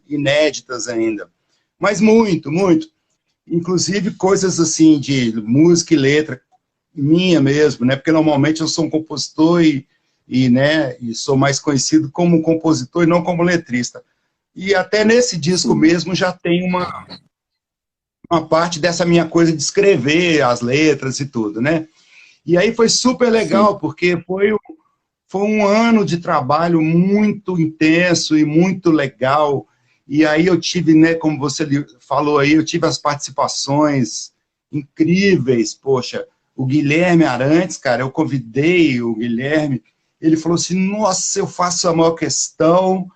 inéditas ainda, mas muito, muito. Inclusive coisas assim de música e letra minha mesmo, né? Porque normalmente eu sou um compositor né, e sou mais conhecido como compositor e não como letrista. E até nesse disco Sim, mesmo já tem uma parte dessa minha coisa de escrever as letras e tudo, né? E aí foi super sim. legal, porque foi um ano de trabalho muito intenso e muito legal. E aí eu tive, né, como você falou aí, eu tive as participações incríveis. Poxa, o Guilherme Arantes, cara, eu convidei o Guilherme, ele falou assim, nossa, eu faço a maior questão,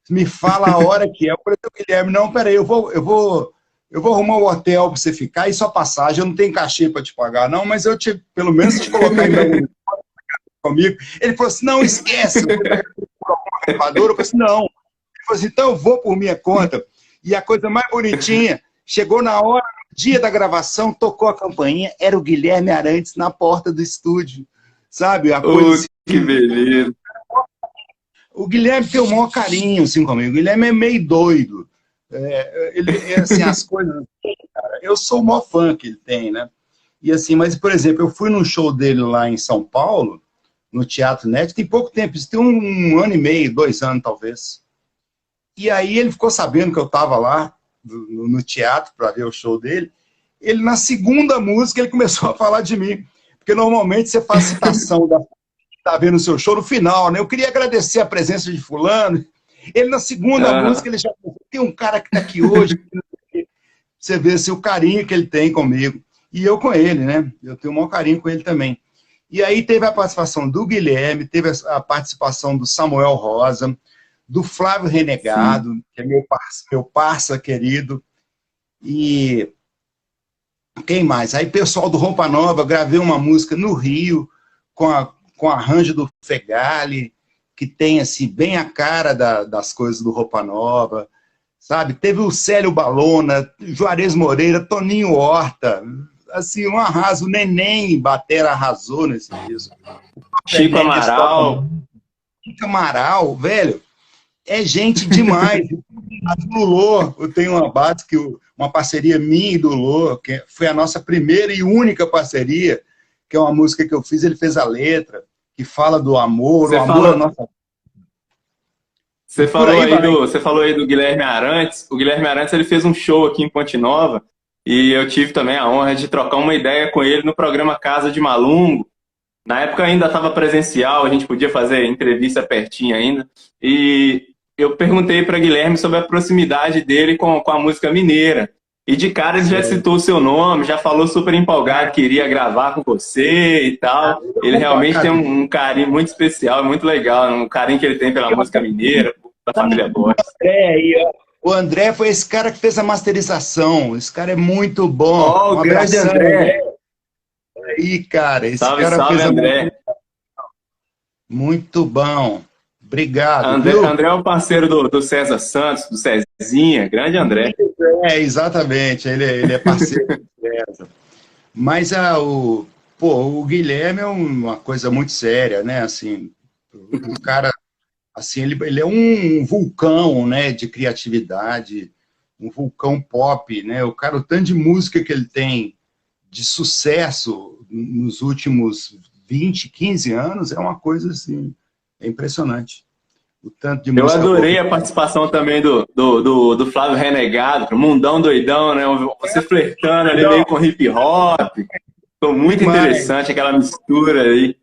me fala a hora que é. Eu falei, Guilherme, não, peraí, eu vou arrumar um hotel para você ficar e só passagem, eu não tenho cachê para te pagar, não, mas pelo menos te colocar em Belo Horizonte comigo. Ele falou assim, não, esquece, você vai procurar uma gravadora. Eu falei assim, não. Ele falou assim, então eu vou por minha conta. E a coisa mais bonitinha, chegou na hora, no dia da gravação, tocou a campainha, era o Guilherme Arantes na porta do estúdio, sabe? A coisa Oh, que assim. beleza. O Guilherme tem o maior carinho, assim, comigo. O Guilherme é meio doido. Assim, as coisas... Cara, eu sou o maior fã que ele tem, né? E assim, mas, por exemplo, eu fui num show dele lá em São Paulo, no Teatro Net, tem pouco tempo, isso tem um ano e meio, 2 anos talvez. E aí ele ficou sabendo que eu estava lá no teatro para ver o show dele. Ele, na segunda música, ele começou a falar de mim. Porque normalmente você faz citação da tá vendo o seu show no final, né? Eu queria agradecer a presença de fulano. Ele, na segunda Aham. música, ele já tem um cara que está aqui hoje. Você vê assim, o carinho que ele tem comigo. E eu com ele, né? Eu tenho o maior carinho com ele também. E aí teve a participação do Guilherme, teve a participação do Samuel Rosa, do Flávio Sim. Renegado, que é meu parça querido, e quem mais? Aí pessoal do Roupa Nova, gravei uma música no Rio, com arranjo do Fegali, que tem assim, bem a cara das coisas do Roupa Nova, sabe? Teve o Célio Balona, Juarez Moreira, Toninho Horta, assim, um arraso, o Neném Batera arrasou nesse disco. Chico Enéas toca Amaral. muito. Amaral, velho, é gente demais. A do Lô, eu tenho uma base, uma parceria minha e do Lô, que foi a nossa primeira e única parceria, que é uma música que eu fiz, ele fez a letra, que fala do amor, o Você amor é a falou, nossa... E por aí vai. você falou aí do Guilherme Arantes. O Guilherme Arantes ele fez um show aqui em Ponte Nova e eu tive também a honra de trocar uma ideia com ele no programa Casa de Malungo. Na época ainda estava presencial, a gente podia fazer entrevista pertinho ainda. E eu perguntei para Guilherme sobre a proximidade dele com a música mineira. E de cara ele já Sério. citou o seu nome, já falou super empolgado que iria gravar com você e tal. Ele realmente tem um carinho muito especial, muito legal, um carinho que ele tem pela música mineira, da família Borges. O André foi esse cara que fez a masterização. Esse cara é muito bom. Ó, Um o grande abração, André. André! Aí, cara, esse Salve, cara salve, fez a André! muito bom. Obrigado, André, viu? André é o parceiro do César Santos, do Cezinha, grande André. Exatamente, ele é parceiro do César. Mas o Guilherme é uma coisa muito séria, né? Assim, o cara, assim, ele é um vulcão, né, de criatividade, um vulcão pop, né? O cara, o tanto de música que ele tem de sucesso nos últimos 20, 15 anos é uma coisa assim, é impressionante. O tanto de Eu música adorei boa. a participação também do Flávio Renegado, Mundão Doidão, né? Você flertando ali Então, meio com hip hop. Ficou muito demais. interessante aquela mistura aí.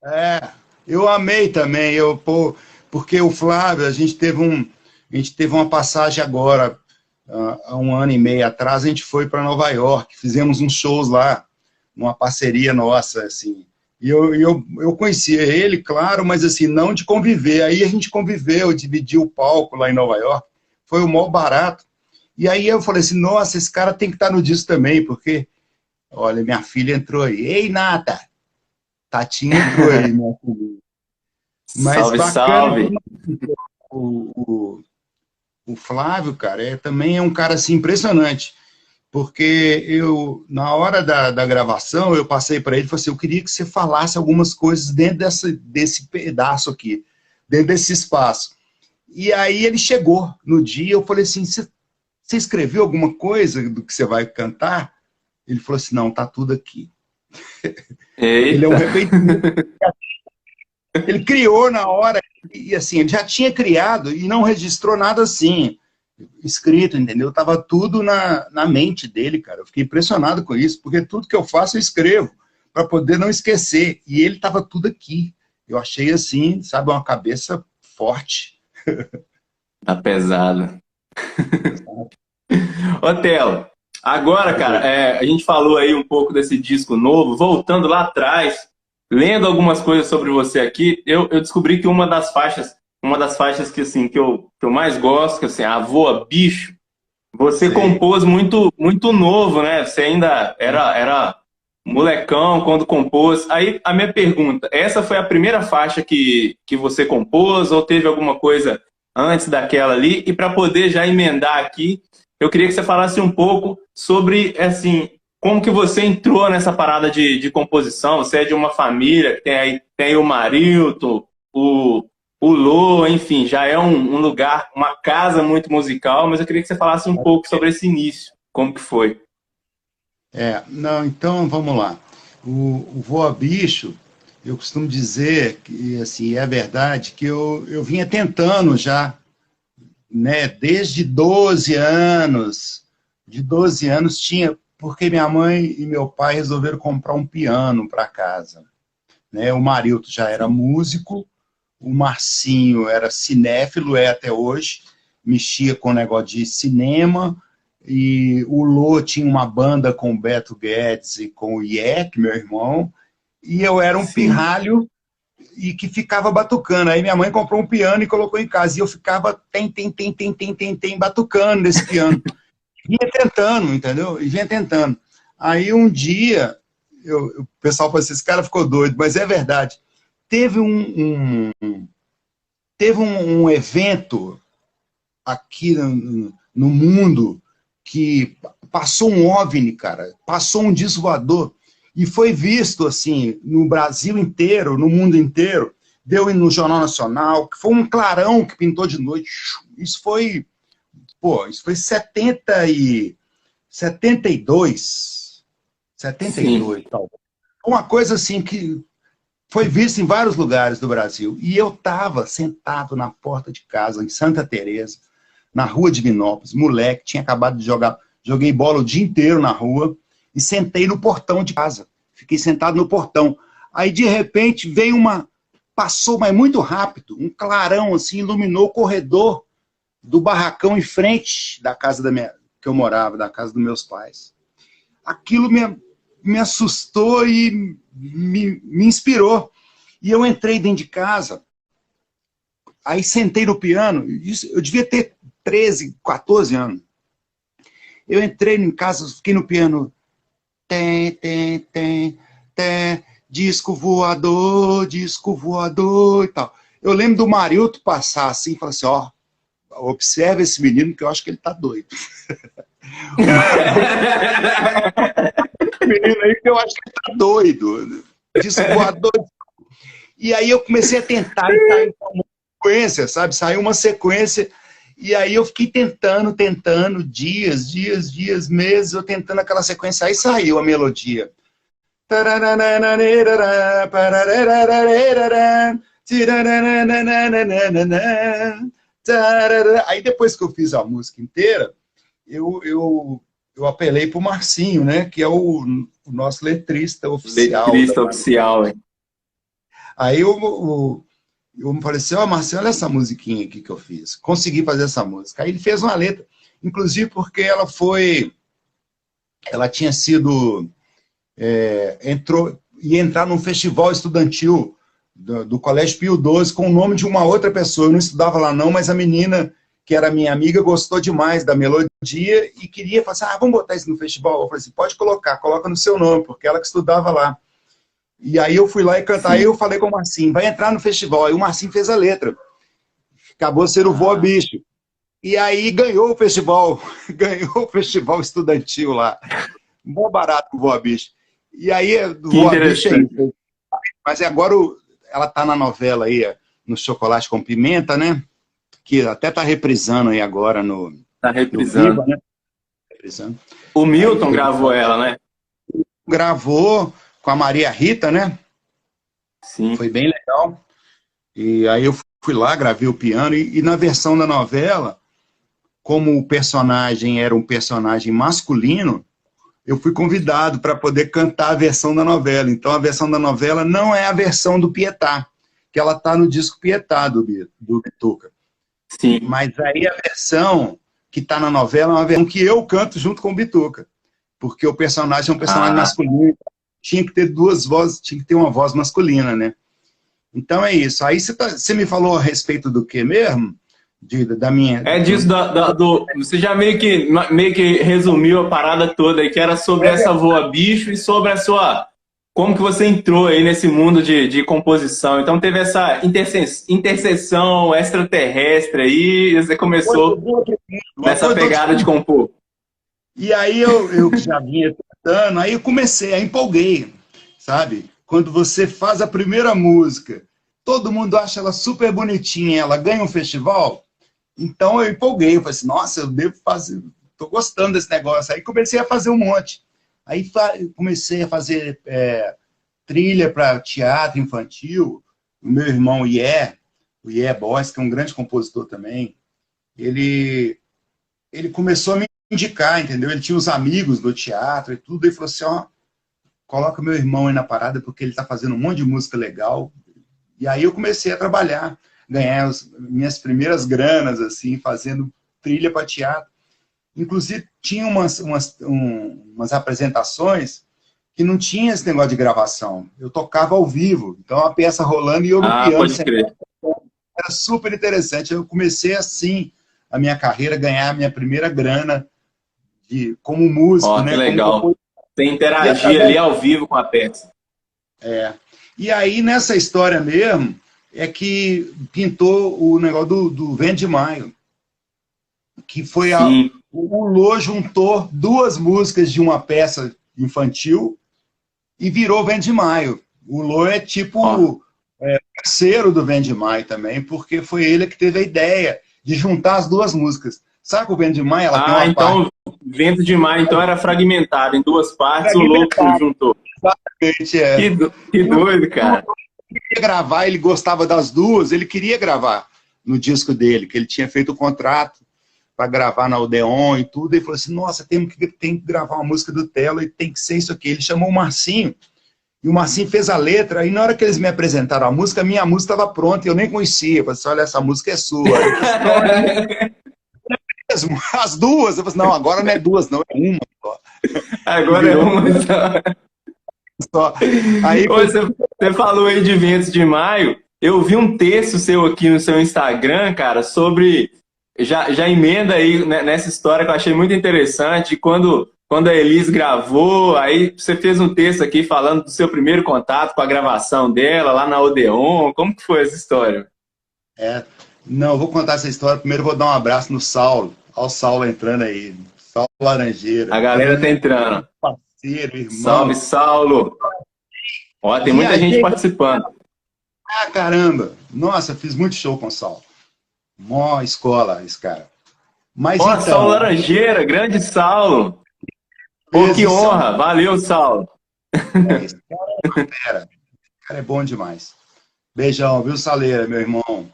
É, eu amei também, porque o Flávio, a gente teve uma passagem agora, há um ano e meio atrás, a gente foi para Nova York, fizemos uns shows lá, uma parceria nossa, assim. E eu conhecia ele, claro, mas assim, não de conviver. Aí a gente conviveu, dividiu o palco lá em Nova York, foi o maior barato. E aí eu falei assim, nossa, esse cara tem que estar no disco também, porque, olha, minha filha entrou aí. Ei, Nata! Tatinha entrou aí, minha filha. Mas Salve, bacana salve. o, o Flávio, cara, também é um cara assim impressionante, porque na hora da gravação, eu passei para ele e falei assim, eu queria que você falasse algumas coisas dentro desse pedaço aqui, dentro desse espaço. E aí ele chegou no dia, eu falei assim, você escreveu alguma coisa do que você vai cantar? Ele falou assim, não, tá tudo aqui. Ele é um Eita. repentista. Ele criou na hora, e assim, ele já tinha criado e não registrou nada assim, escrito, entendeu? Tava tudo na mente dele, cara. Eu fiquei impressionado com isso, porque tudo que eu faço eu escrevo, para poder não esquecer. E ele tava tudo aqui. Eu achei assim, sabe, uma cabeça forte. Tá pesado. Ô, Telo, agora, cara, a gente falou aí um pouco desse disco novo, voltando lá atrás, lendo algumas coisas sobre você aqui, eu descobri que uma das faixas que, assim, que eu mais gosto, que assim, a Voa Bicho, você Sei. compôs muito, muito novo, né? Você ainda era molecão quando compôs. Aí a minha pergunta, essa foi a primeira faixa que você compôs ou teve alguma coisa antes daquela ali? E para poder já emendar aqui, eu queria que você falasse um pouco sobre, assim, como que você entrou nessa parada de composição. Você é de uma família que tem o Marilton, o Lô, enfim, já é um lugar, uma casa muito musical, mas eu queria que você falasse um pouco sobre esse início, como que foi. Não, então vamos lá. O Voa Bicho, eu costumo dizer que, assim, é verdade que eu vinha tentando já, né, desde 12 anos, de 12 anos tinha, porque minha mãe e meu pai resolveram comprar um piano para casa, né? O Marilton já era Sim. músico, o Marcinho era cinéfilo, é até hoje, mexia com negócio de cinema, e o Lô tinha uma banda com o Beto Guedes e com o Ieck, meu irmão, e eu era um Sim. pirralho e que ficava batucando. Aí minha mãe comprou um piano e colocou em casa, e eu ficava tem, batucando nesse piano. Vinha tentando, entendeu? E vinha tentando. Aí um dia, o pessoal falou assim, esse cara ficou doido, mas é verdade. Teve um evento aqui no mundo que passou um OVNI, cara, passou um disco voador e foi visto assim no Brasil inteiro, no mundo inteiro, deu no Jornal Nacional, que foi um clarão que pintou de noite. Isso foi, isso foi 72, Sim. tal. Uma coisa assim que foi visto em vários lugares do Brasil. E eu estava sentado na porta de casa, em Santa Teresa, na rua de Vinópolis, moleque, tinha acabado de joguei bola o dia inteiro na rua, e sentei no portão de casa. Fiquei sentado no portão. Aí, de repente, passou, mas muito rápido, um clarão, assim, iluminou o corredor do barracão em frente da casa que eu morava, da casa dos meus pais. Aquilo me assustou e me inspirou. E eu entrei dentro de casa, aí sentei no piano, eu devia ter 13, 14 anos. Eu entrei em casa, fiquei no piano, tem, disco voador e tal. Eu lembro do Marilton passar assim, e falar assim, ó, observa esse menino que eu acho que ele tá doido. Menino aí que eu acho que ele tá doido. Disco voador. E aí eu comecei a tentar e saiu uma sequência, sabe? Saiu uma sequência. E aí eu fiquei tentando, dias, meses, eu tentando aquela sequência. Aí saiu a melodia. Aí depois que eu fiz a música inteira, eu apelei pro Marcinho, né? Que é o nosso letrista oficial. Letrista oficial, hein? Aí eu falei assim, ó, Marcinho, olha essa musiquinha aqui que eu fiz. Consegui fazer essa música. Aí ele fez uma letra, inclusive porque ela tinha sido, ia entrar num festival estudantil do Colégio Pio XII com o nome de uma outra pessoa. Eu não estudava lá não, mas a menina, que era minha amiga, gostou demais da melodia e queria falar assim, vamos botar isso no festival. Eu falei assim, pode colocar, coloca no seu nome, porque ela que estudava lá. E aí eu fui lá e cantar, aí eu falei com o Marcinho, vai entrar no festival. Aí o Marcinho fez a letra. Acabou sendo o Voa Bicho. E aí ganhou o festival, ganhou o festival estudantil lá. Mó barato o Voa Bicho. E aí, o Voa Bicho é isso. Mas agora ela tá na novela aí, no Chocolate com Pimenta, né? Que até tá reprisando aí agora no... Tá reprisando. Viva, né? Reprisando. O Milton gravou ela, né? Gravou com a Maria Rita, né? Sim. Foi bem legal. E aí eu fui lá, gravei o piano, e na versão da novela, como o personagem era um personagem masculino, eu fui convidado para poder cantar a versão da novela. Então a versão da novela não é a versão do Pietá, que ela está no disco Pietá do Bituca. Sim. Mas aí a versão que está na novela é uma versão que eu canto junto com o Bituca, porque o personagem é um personagem masculino, tinha que ter duas vozes, tinha que ter uma voz masculina, né? Então é isso. Aí você me falou a respeito do que mesmo? Da minha... É disso, você já meio que resumiu a parada toda aí, que era sobre essa Voa Bicho e sobre a sua... Como que você entrou aí nesse mundo de composição. Então teve essa interseção extraterrestre aí, e você começou nessa pegada de compor. E aí eu já vinha cantando, aí eu comecei, aí empolguei, sabe? Quando você faz a primeira música, todo mundo acha ela super bonitinha, ela ganha um festival... Então eu empolguei, eu falei assim, nossa, eu devo fazer, tô gostando desse negócio. Aí comecei a fazer um monte. Aí comecei a fazer trilha para teatro infantil. O meu irmão o Ié Boys, que é um grande compositor também, ele começou a me indicar, entendeu? Ele tinha os amigos do teatro e tudo, e falou assim, ó, coloca meu irmão aí na parada, porque ele tá fazendo um monte de música legal. E aí eu comecei a trabalhar, ganhar as minhas primeiras granas, assim, fazendo trilha para teatro. Inclusive, tinha umas apresentações que não tinha esse negócio de gravação. Eu tocava ao vivo, então a peça rolando e eu no piano. Pode crer. Era super interessante. Eu comecei assim a minha carreira, ganhar a minha primeira grana como músico. Que legal. Você interagir ali ao vivo com a peça. E aí, nessa história mesmo, é que pintou o negócio do Vento de Maio, que foi o Lô juntou duas músicas de uma peça infantil e virou Vento de Maio. O Lô é tipo parceiro do Vento de Maio também, porque foi ele que teve a ideia de juntar as duas músicas. Sabe o Vento de Maio? Ela tem uma então parte... Vento de Maio então era fragmentado em duas partes, o Lô juntou. Exatamente, Que doido, cara. Ele queria gravar, ele gostava das duas, ele queria gravar no disco dele, que ele tinha feito o contrato para gravar na Odeon e tudo, e falou assim, nossa, tem que gravar uma música do Telo e tem que ser isso aqui. Ele chamou o Marcinho, e o Marcinho fez a letra, e na hora que eles me apresentaram a música, minha música estava pronta, e eu nem conhecia. Eu falei assim, olha, essa música é sua. As duas, eu falei assim, não, agora não é duas, não, é uma só. Agora é uma só. Aí, você falou aí de Ventos de Maio, eu vi um texto seu aqui no seu Instagram, cara, sobre... Já emenda aí nessa história que eu achei muito interessante, quando a Elis gravou, aí você fez um texto aqui falando do seu primeiro contato com a gravação dela, lá na Odeon, como que foi essa história? Não, eu vou contar essa história, primeiro eu vou dar um abraço no Saulo, olha o Saulo entrando aí, Saulo Laranjeira. A galera tá entrando. Parceiro, irmão. Salve, Saulo! Ó, tem muita gente participando. Caramba! Nossa, fiz muito show com o Saulo. Mó escola, esse cara. Mas então... Saulo Laranjeira, grande Saulo. Pô, que honra. Valeu, Saulo. Esse cara é bom demais. Beijão, viu, Saleira, meu irmão?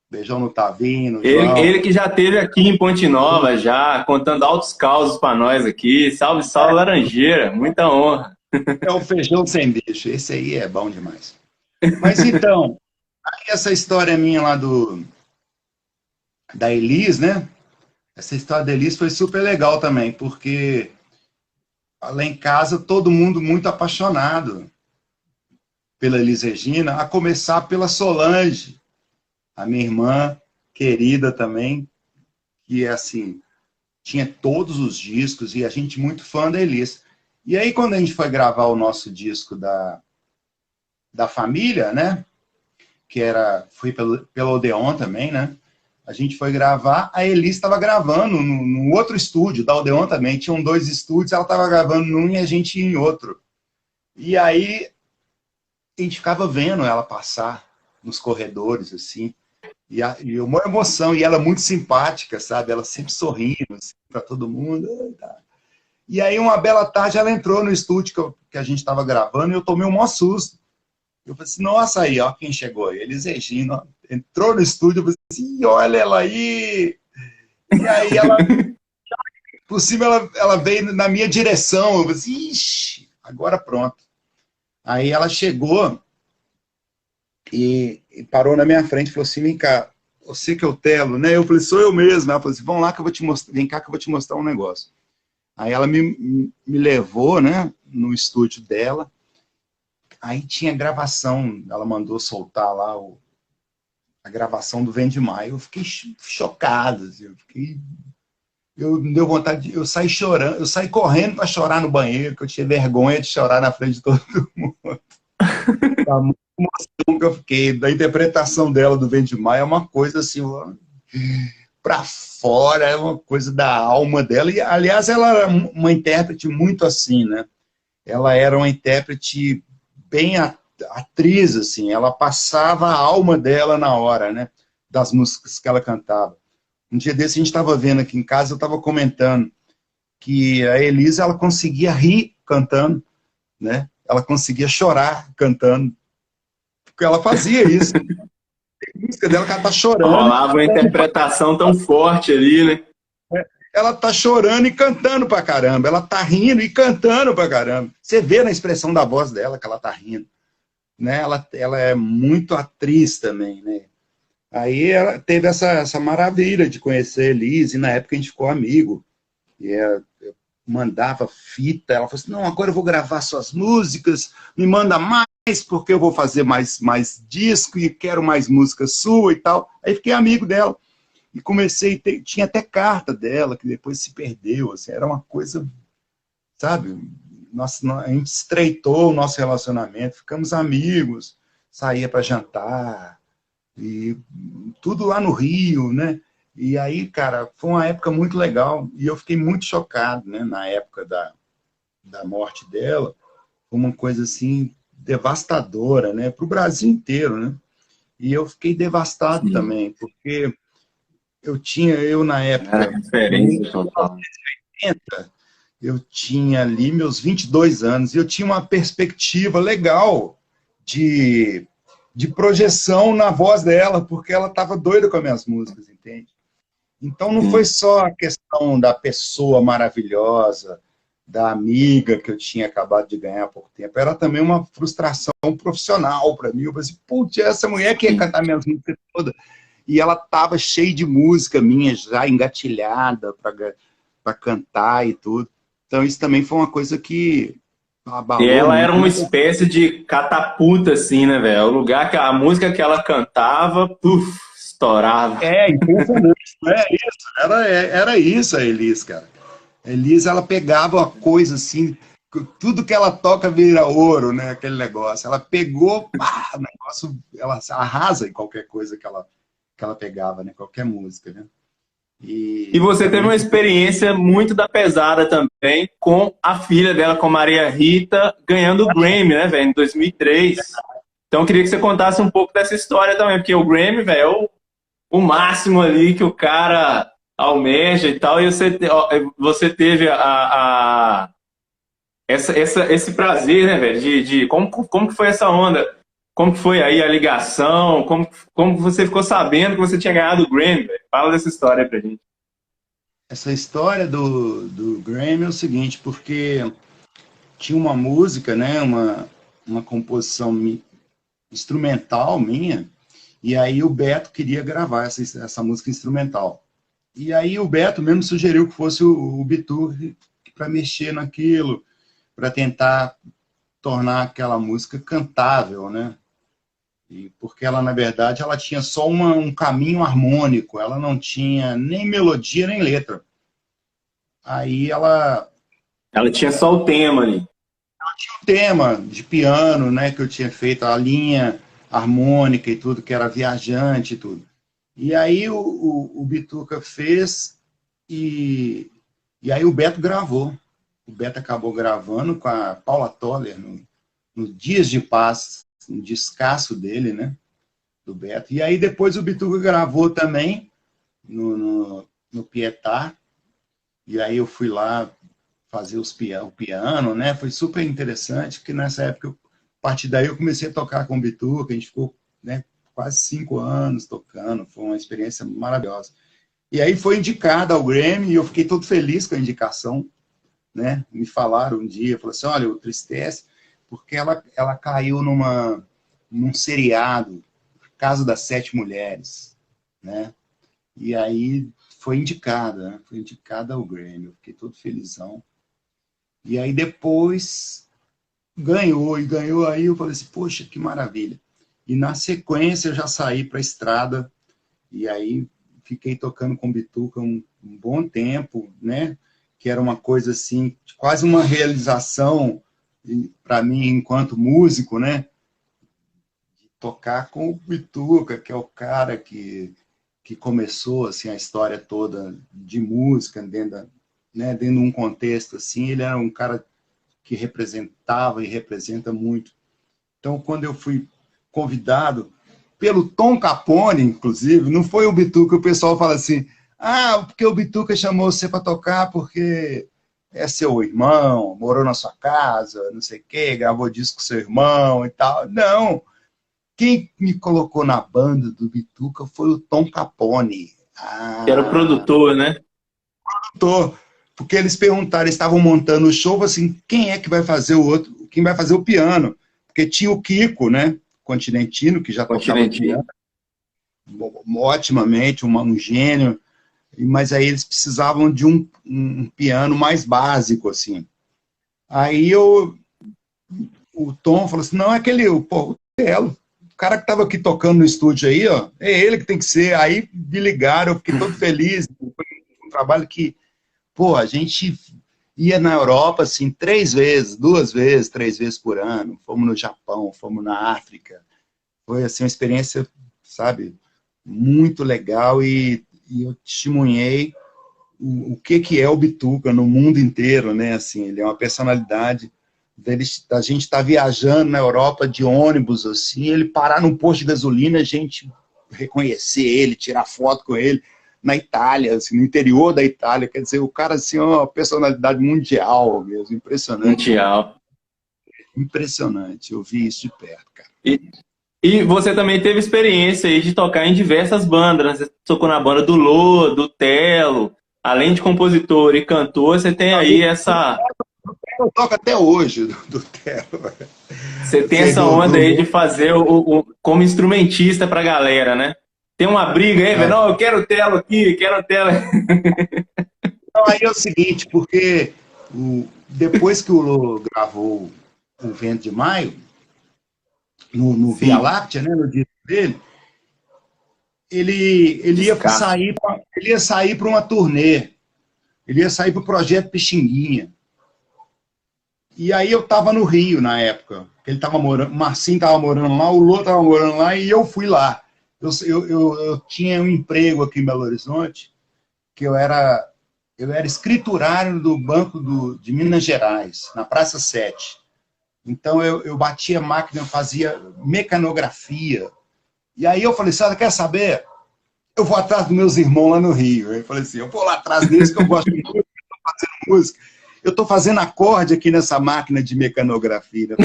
Beijão no Tavinho, no João. Ele que já esteve aqui em Ponte Nova, já, contando altos causos para nós aqui. Salve, salve, Laranjeira. Muita honra. É o feijão sem bicho. Esse aí é bom demais. Mas então, essa história minha lá da Elis, né? Essa história da Elis foi super legal também, porque lá em casa todo mundo muito apaixonado pela Elis Regina, a começar pela Solange, a minha irmã querida também, que é assim, tinha todos os discos e a gente muito fã da Elis. E aí quando a gente foi gravar o nosso disco da família, né? Que foi pelo Odeon também, né? A gente foi gravar, a Elis estava gravando no outro estúdio, da Odeon também, tinham 2 estúdios, ela estava gravando num e a gente em outro. E aí a gente ficava vendo ela passar nos corredores, assim, e uma emoção, e ela muito simpática, sabe? Ela sempre sorrindo assim, para todo mundo. E aí uma bela tarde ela entrou no estúdio que a gente estava gravando e eu tomei um maior susto. Eu falei assim, nossa, aí, ó, quem chegou? Elis Regina, entrou no estúdio, eu falei assim, olha ela aí! E aí ela, por cima, ela veio na minha direção, eu falei assim, ixi, agora pronto. Aí ela chegou e parou na minha frente e falou assim, vem cá, você que é o Telo, né? Eu falei, sou eu mesmo. Ela falou assim, vamos lá que eu vou te mostrar, vem cá que eu vou te mostrar um negócio. Aí ela me levou, né, no estúdio dela. Aí tinha gravação, ela mandou soltar lá a gravação do Vem de Maio. Eu fiquei chocado, assim, me deu vontade, eu saí chorando, eu saí correndo para chorar no banheiro, que eu tinha vergonha de chorar na frente de todo mundo. A emoção que eu fiquei, da interpretação dela do Vem de Maio é uma coisa assim, para fora, é uma coisa da alma dela. E, aliás, ela era uma intérprete muito assim, né? Ela era uma intérprete bem atriz, assim, ela passava a alma dela na hora, né, das músicas que ela cantava. Um dia desse a gente estava vendo aqui em casa, eu estava comentando que a Elisa, ela conseguia rir cantando, né, ela conseguia chorar cantando, porque ela fazia isso. A música dela que ela tá chorando. Rolava uma interpretação tão forte ali, né? Ela tá chorando e cantando pra caramba. Ela tá rindo e cantando pra caramba. Você vê na expressão da voz dela que ela tá rindo. Né? Ela é muito atriz também, né? Aí ela teve essa maravilha de conhecer a Elis, e na época a gente ficou amigo. E eu mandava fita, ela falou assim, não, agora eu vou gravar suas músicas, me manda mais, porque eu vou fazer mais disco e quero mais música sua e tal. Aí fiquei amigo dela. E comecei, tinha até carta dela, que depois se perdeu, assim, era uma coisa, sabe, a gente estreitou o nosso relacionamento, ficamos amigos, saía para jantar, e tudo lá no Rio, né, e aí, cara, foi uma época muito legal, e eu fiquei muito chocado, né, na época da morte dela, foi uma coisa, assim, devastadora, né, para o Brasil inteiro, né, e eu fiquei devastado Sim. também, porque eu na época, eu tinha ali meus 22 anos, e eu tinha uma perspectiva legal de projeção na voz dela, porque ela estava doida com as minhas músicas, entende? Então não foi só a questão da pessoa maravilhosa, da amiga que eu tinha acabado de ganhar há pouco tempo, era também uma frustração profissional para mim. Eu falei assim, putz, essa mulher que ia cantar minhas músicas todas. E ela estava cheia de música minha, já engatilhada para cantar e tudo. Então isso também foi uma coisa que abalou. E ela era uma espécie de catapulta, assim, né, velho? O lugar que a música que ela cantava, estourava. É, impressionante. Era isso a Elis, cara. A Elis, ela pegava uma coisa assim, tudo que ela toca vira ouro, né? Aquele negócio. Ela pegou, o negócio, ela arrasa em qualquer coisa que ela pegava, né? Qualquer música, né? E você teve uma experiência muito da pesada também com a filha dela, com Maria Rita, ganhando o Grammy, né, velho, em 2003. Então eu queria que você contasse um pouco dessa história também, porque o Grammy, velho, é o máximo ali que o cara almeja e tal, e você teve esse prazer, né, velho, como que foi essa onda? como que foi aí a ligação? Como você ficou sabendo que você tinha ganhado o Grammy, velho? Fala dessa história aí pra gente. Essa história do Grammy é o seguinte, porque tinha uma música, né, uma composição instrumental minha, e aí o Beto queria gravar essa música instrumental. E aí o Beto mesmo sugeriu que fosse o Bituca para mexer naquilo, para tentar tornar aquela música cantável, né? E porque ela, na verdade, ela tinha só um caminho harmônico, ela não tinha nem melodia nem letra. Aí ela Tinha só o tema ali. tinha um tema de piano, né, que eu tinha feito, a linha harmônica e tudo, que era viajante e tudo. E aí o Bituca fez e aí o Beto gravou. O Beto acabou gravando com a Paula Toller no Dias de Paz, um descasso dele, né, do Beto. E aí depois o Bituca gravou também no Pietà, e aí eu fui lá fazer o piano, né, foi super interessante, porque nessa época, a partir daí eu comecei a tocar com o Bituca, a gente ficou, né, quase 5 anos tocando, foi uma experiência maravilhosa. E aí foi indicada ao Grammy, e eu fiquei todo feliz com a indicação, né, me falaram um dia, falaram assim, olha, o Tristesse, porque ela caiu num seriado, Casa das Sete Mulheres, né, e aí foi indicada, né, foi indicada ao Grammy, eu fiquei todo felizão. E aí depois ganhou, aí eu falei assim, poxa, que maravilha. E na sequência eu já saí para a estrada, e aí fiquei tocando com Bituca um bom tempo, né? Que era uma coisa assim, quase uma realização para mim enquanto músico, né? De tocar com o Bituca, que é o cara que começou assim, a história toda de música dentro de um contexto assim, ele era um cara que representava e representa muito. Então, quando eu fui convidado pelo Tom Capone, inclusive, não foi o Bituca, o pessoal fala assim, porque o Bituca chamou você para tocar porque é seu irmão, morou na sua casa, não sei o quê, gravou disco com seu irmão e tal. Não, quem me colocou na banda do Bituca foi o Tom Capone. Que era o produtor, né? Porque eles perguntaram, eles estavam montando o show, assim, quem é que vai fazer quem vai fazer o piano? Porque tinha o Kiko, né, Continentino, que já tocava piano, otimamente, um gênio, mas aí eles precisavam de um piano mais básico, assim. Aí o Tom falou assim, não, é aquele, o Telo, o cara que estava aqui tocando no estúdio aí, ó, é ele que tem que ser. Aí me ligaram, eu fiquei todo feliz, foi um trabalho que, a gente ia na Europa, assim, 3 vezes por ano, fomos no Japão, fomos na África, foi, assim, uma experiência, sabe, muito legal e eu testemunhei o que é o Bituca no mundo inteiro, né, assim, ele é uma personalidade da gente estar viajando na Europa de ônibus, assim, ele parar num posto de gasolina, a gente reconhecer ele, tirar foto com ele, na Itália, assim, no interior da Itália, quer dizer, o cara, assim, é uma personalidade mundial mesmo, impressionante. Mundial. Impressionante, eu vi isso de perto, cara. E você também teve experiência aí de tocar em diversas bandas, né? Você tocou na banda do Lô, do Telo, além de compositor e cantor, você tem aí essa... Eu toco até hoje do Telo. Você tem essa onda aí de fazer como instrumentista pra galera, né? Tem uma briga aí, velho. Não, eu quero o Telo aqui, quero o Telo. Então, aí é o seguinte, porque depois que o Lô gravou O Vento de Maio, no Via Láctea, né, no disco dele, ele ia sair para uma turnê. Ele ia sair para o Projeto Pixinguinha. E aí eu estava no Rio na época. Ele estava morando, o Marcinho estava morando lá, o Lô estava morando lá e eu fui lá. Eu tinha um emprego aqui em Belo Horizonte, que eu era escriturário do Banco de Minas Gerais, na Praça 7. Então eu batia máquina, eu fazia mecanografia. E aí eu falei, Sara, quer saber? Eu vou atrás dos meus irmãos lá no Rio. Eu falei assim, eu vou lá atrás deles que eu gosto de música, eu estou fazendo música. Eu estou fazendo acorde aqui nessa máquina de mecanografia.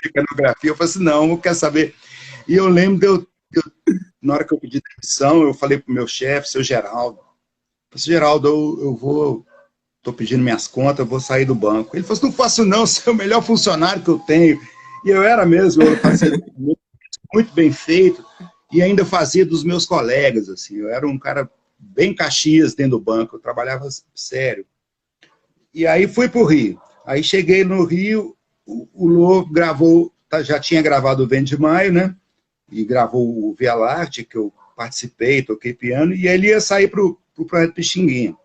mecanografia. Eu falei assim, não, eu quero saber. E eu lembro na hora que eu pedi demissão, eu falei pro meu chefe, seu Geraldo, Geraldo, tô pedindo minhas contas, eu vou sair do banco. Ele falou assim, não faço não, você é o melhor funcionário que eu tenho. E eu era mesmo, eu fazia muito bem feito, e ainda fazia dos meus colegas, assim, eu era um cara bem Caxias dentro do banco, eu trabalhava sério. E aí fui pro Rio. Aí cheguei no Rio, o Lô gravou, já tinha gravado o Vento de Maio, né? E gravou o Via Láctea, que eu participei, toquei piano, e ele ia sair pro Projeto Pixinguinha.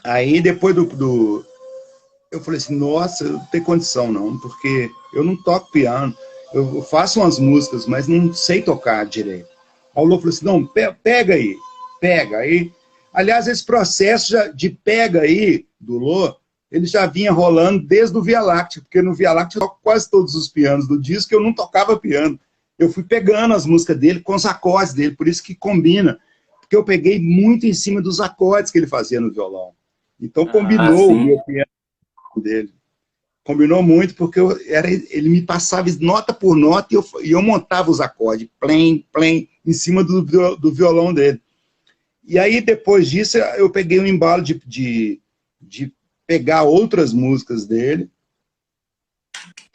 Aí depois eu falei assim, nossa, eu não tenho condição não, porque eu não toco piano, eu faço umas músicas, mas não sei tocar direito. Aí o Lô falou assim, não, pega aí, pega aí. Aliás, esse processo de pega aí do Lô, ele já vinha rolando desde o Via Láctea, porque no Via Láctea eu toco quase todos os pianos do disco, eu não tocava piano. Eu fui pegando as músicas dele com os acordes dele, por isso que combina, porque eu peguei muito em cima dos acordes que ele fazia no violão. Então combinou o meu piano dele. Combinou muito, porque ele me passava nota por nota e eu montava os acordes, plém, plém, em cima do violão dele. E aí, depois disso, eu peguei um embalo de pegar outras músicas dele,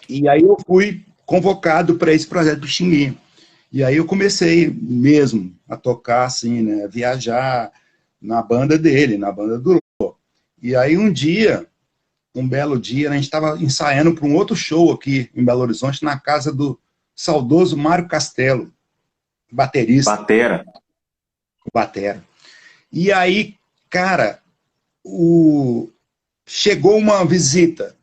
e aí eu fui convocado para esse projeto do Xinguinha. E aí eu comecei mesmo a tocar, assim, né, viajar na banda dele, na banda do Lô. E aí um belo dia, né, a gente estava ensaiando para um outro show aqui em Belo Horizonte, na casa do saudoso Mário Castelo, baterista. Batera. E aí, cara, chegou uma visita.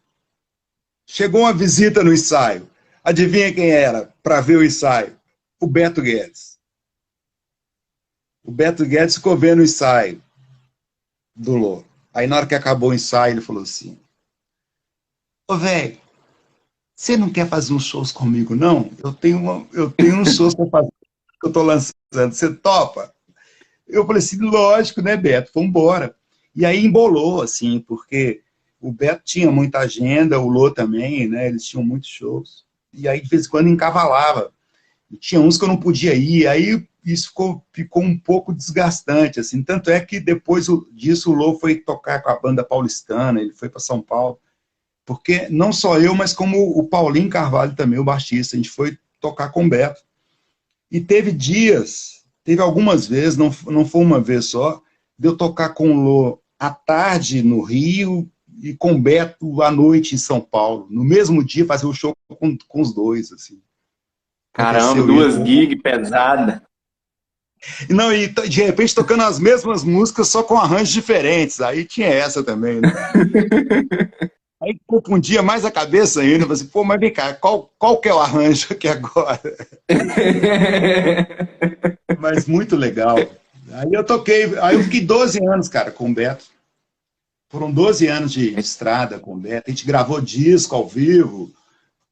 Chegou uma visita no ensaio. Adivinha quem era para ver o ensaio? O Beto Guedes. O Beto Guedes ficou vendo o ensaio do Lô. Aí, na hora que acabou o ensaio, ele falou assim, ô, velho, você não quer fazer uns shows comigo, não? Eu tenho uns shows para fazer que eu tô lançando. Você topa? Eu falei assim, lógico, né, Beto? Vamos embora. E aí embolou, assim, porque o Beto tinha muita agenda, o Lô também, né? Eles tinham muitos shows. E aí, de vez em quando, encavalava. E tinha uns que eu não podia ir, aí isso ficou um pouco desgastante, assim. Tanto é que depois disso o Lô foi tocar com a banda paulistana, ele foi para São Paulo. Porque não só eu, mas como o Paulinho Carvalho também, o baixista, a gente foi tocar com o Beto. E teve algumas vezes, não foi uma vez só, de eu tocar com o Lô à tarde no Rio e com o Beto à noite em São Paulo. No mesmo dia, fazer o show com os dois, assim. Caramba, duas gigs pesadas. Não, e de repente tocando as mesmas músicas, só com arranjos diferentes. Aí tinha essa também, né? Aí confundia mais a cabeça ainda. Falei assim, pô, mas vem cá, qual que é o arranjo aqui agora? Mas muito legal. Aí eu fiquei 12 anos, cara, com o Beto. Foram 12 anos de estrada com o Beto. A gente gravou disco ao vivo.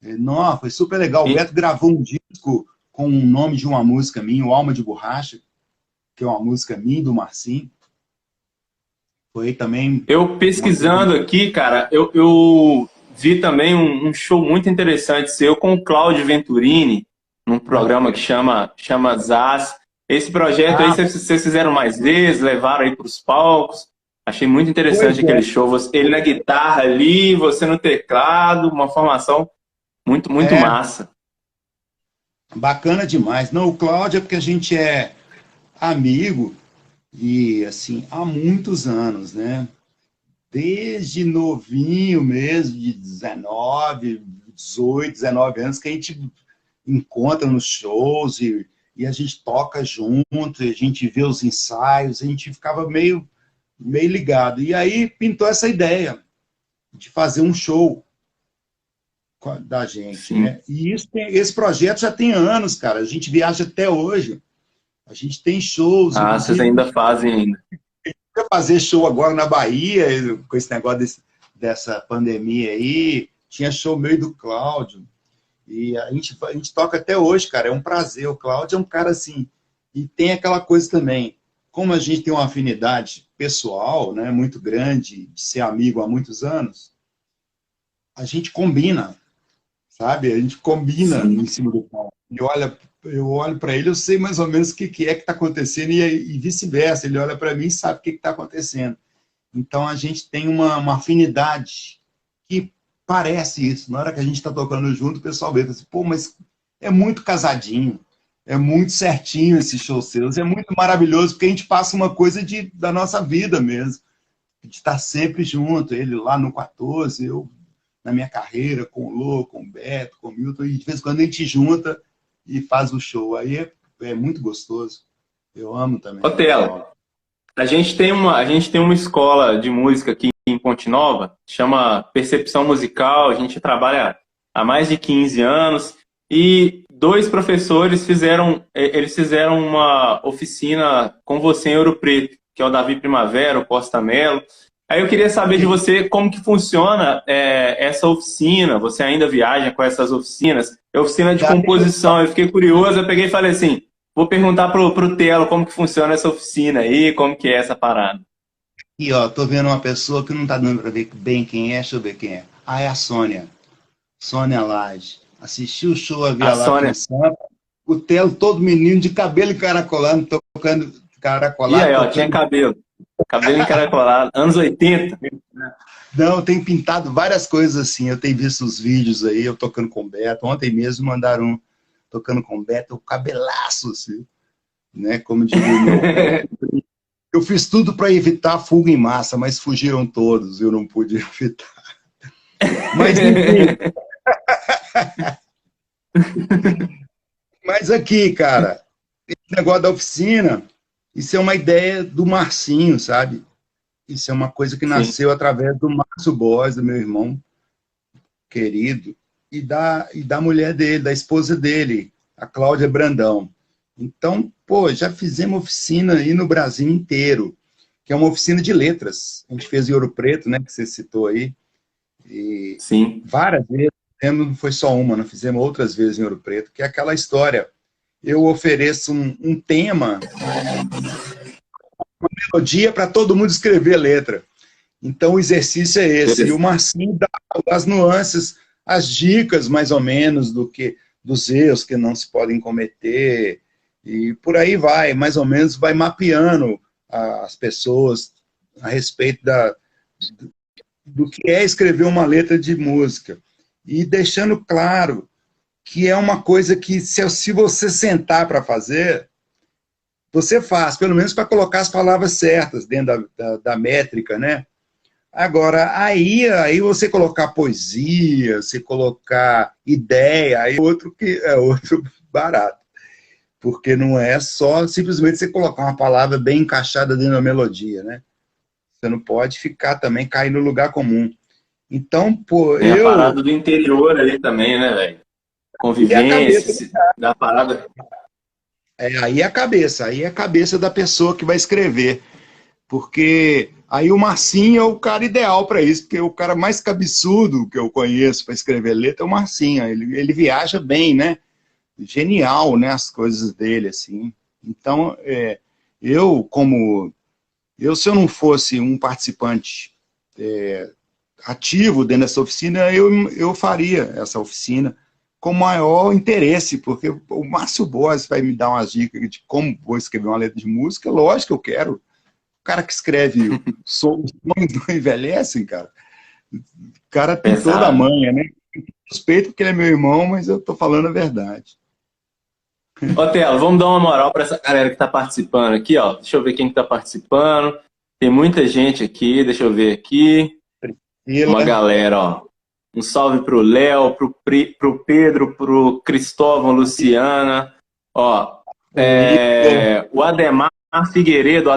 Nossa, foi super legal. O Beto gravou um disco com o nome de uma música minha, o Alma de Borracha, que é uma música minha, do Marcinho. Foi também... Eu pesquisando aqui, cara, eu vi também um show muito interessante seu com o Cláudio Venturini, num programa que chama Zaz. Esse projeto aí vocês fizeram mais vezes, levaram aí para os palcos. Achei muito interessante aquele show. Ele na guitarra ali, você no teclado, uma formação muito massa. Bacana demais. Não, o Cláudio é porque a gente é amigo e, assim, há muitos anos, né? Desde novinho mesmo, de 19, 18, 19 anos, que a gente encontra nos shows e a gente toca junto, e a gente vê os ensaios, a gente ficava meio ligado. E aí pintou essa ideia de fazer um show da gente, né? E esse projeto já tem anos, cara. A gente viaja até hoje. A gente tem shows. Vocês ainda fazem ainda. Fazer show agora na Bahia, com esse negócio dessa pandemia aí. Tinha show meio do Cláudio. E a gente toca até hoje, cara. É um prazer. O Cláudio é um cara assim. E tem aquela coisa também. Como a gente tem uma afinidade pessoal, né, muito grande, de ser amigo há muitos anos, a gente combina sabe? A gente combina em cima do palco. Eu olho para ele, eu sei mais ou menos o que é que está acontecendo e vice-versa. Ele olha para mim e sabe o que está acontecendo. Então a gente tem uma afinidade que parece isso. Na hora que a gente está tocando junto, o pessoal vê assim, pô, mas é muito casadinho, é muito certinho esse show seus, é muito maravilhoso, porque a gente passa uma coisa da nossa vida mesmo, de estar sempre junto, ele lá no 14, eu na minha carreira, com o Lô, com o Beto, com o Milton, e de vez em quando a gente junta e faz o show. Aí é muito gostoso. Eu amo também. Otelo, a gente tem uma escola de música aqui em Ponte Nova, chama Percepção Musical, a gente trabalha há mais de 15 anos, e dois professores eles fizeram uma oficina com você em Ouro Preto, que é o Davi Primavera, o Costa Mello. Aí eu queria saber de você como que funciona essa oficina, você ainda viaja com essas oficinas? É oficina de composição, eu fiquei curioso, eu peguei e falei assim, vou perguntar pro Telo como que funciona essa oficina aí, como que é essa parada. E ó, tô vendo uma pessoa que não tá dando para ver bem quem é, deixa eu ver quem é. Ah, é a Sônia. Sônia Lage. Assistiu o show a Via Láctea em Sampa. O Telo todo menino de cabelo encaracolado, tocando caracolado. E aí, ó, tinha cabelo encaracolado, anos 80. Não, tem pintado várias coisas assim, eu tenho visto os vídeos aí, eu tocando com o Beto. Ontem mesmo mandaram um tocando com o Beto, o cabelaço, assim, né? Como diria o meu pai. Eu fiz tudo para evitar fuga em massa, mas fugiram todos, eu não pude evitar. Mas, enfim. Mas aqui, cara, esse negócio da oficina, isso é uma ideia do Marcinho, sabe? Isso é uma coisa que nasceu através do Márcio Borges, do meu irmão querido, e da mulher dele, da esposa dele, a Cláudia Brandão. Então, pô, já fizemos oficina aí no Brasil inteiro, que é uma oficina de letras. A gente fez em Ouro Preto, né, que você citou aí. E sim. Várias vezes, não foi só uma, nós fizemos outras vezes em Ouro Preto, que é aquela história. Eu ofereço um tema, uma melodia para todo mundo escrever letra. Então, o exercício é esse. E o Marcinho dá as nuances, as dicas, mais ou menos, dos erros que não se podem cometer. E por aí vai, mais ou menos, vai mapeando as pessoas a respeito do que é escrever uma letra de música. E deixando claro que é uma coisa que, se você sentar para fazer, você faz, pelo menos para colocar as palavras certas dentro da métrica, né? Agora, aí você colocar poesia, você colocar ideia, aí é outro barato. Porque não é só simplesmente você colocar uma palavra bem encaixada dentro da melodia, né? Você não pode ficar também cair no lugar comum. Então, pô, Tem a parada do interior ali também, né, velho? Convivência, da parada. Aí é a cabeça da pessoa que vai escrever. Porque aí o Marcinho é o cara ideal para isso, porque o cara mais cabeçudo que eu conheço para escrever letra é o Marcinho. Ele viaja bem, né? Genial, né? As coisas dele, assim. Então, se eu não fosse um participante ativo dentro dessa oficina, eu faria essa oficina com maior interesse, porque o Márcio Borges vai me dar umas dicas de como vou escrever uma letra de música, lógico que eu quero. O cara que escreve Os Sonhos Não Envelhecem, cara, o cara tem toda a manha, né? Suspeito porque ele é meu irmão, mas eu tô falando a verdade. Otelo, vamos dar uma moral para essa galera que tá participando aqui, ó. Deixa eu ver quem que tá participando. Tem muita gente aqui, deixa eu ver aqui. Uma galera, ó. Um salve pro Léo, pro Pedro, pro Cristóvão, Luciana. Ó, o Ademar Figueiredo,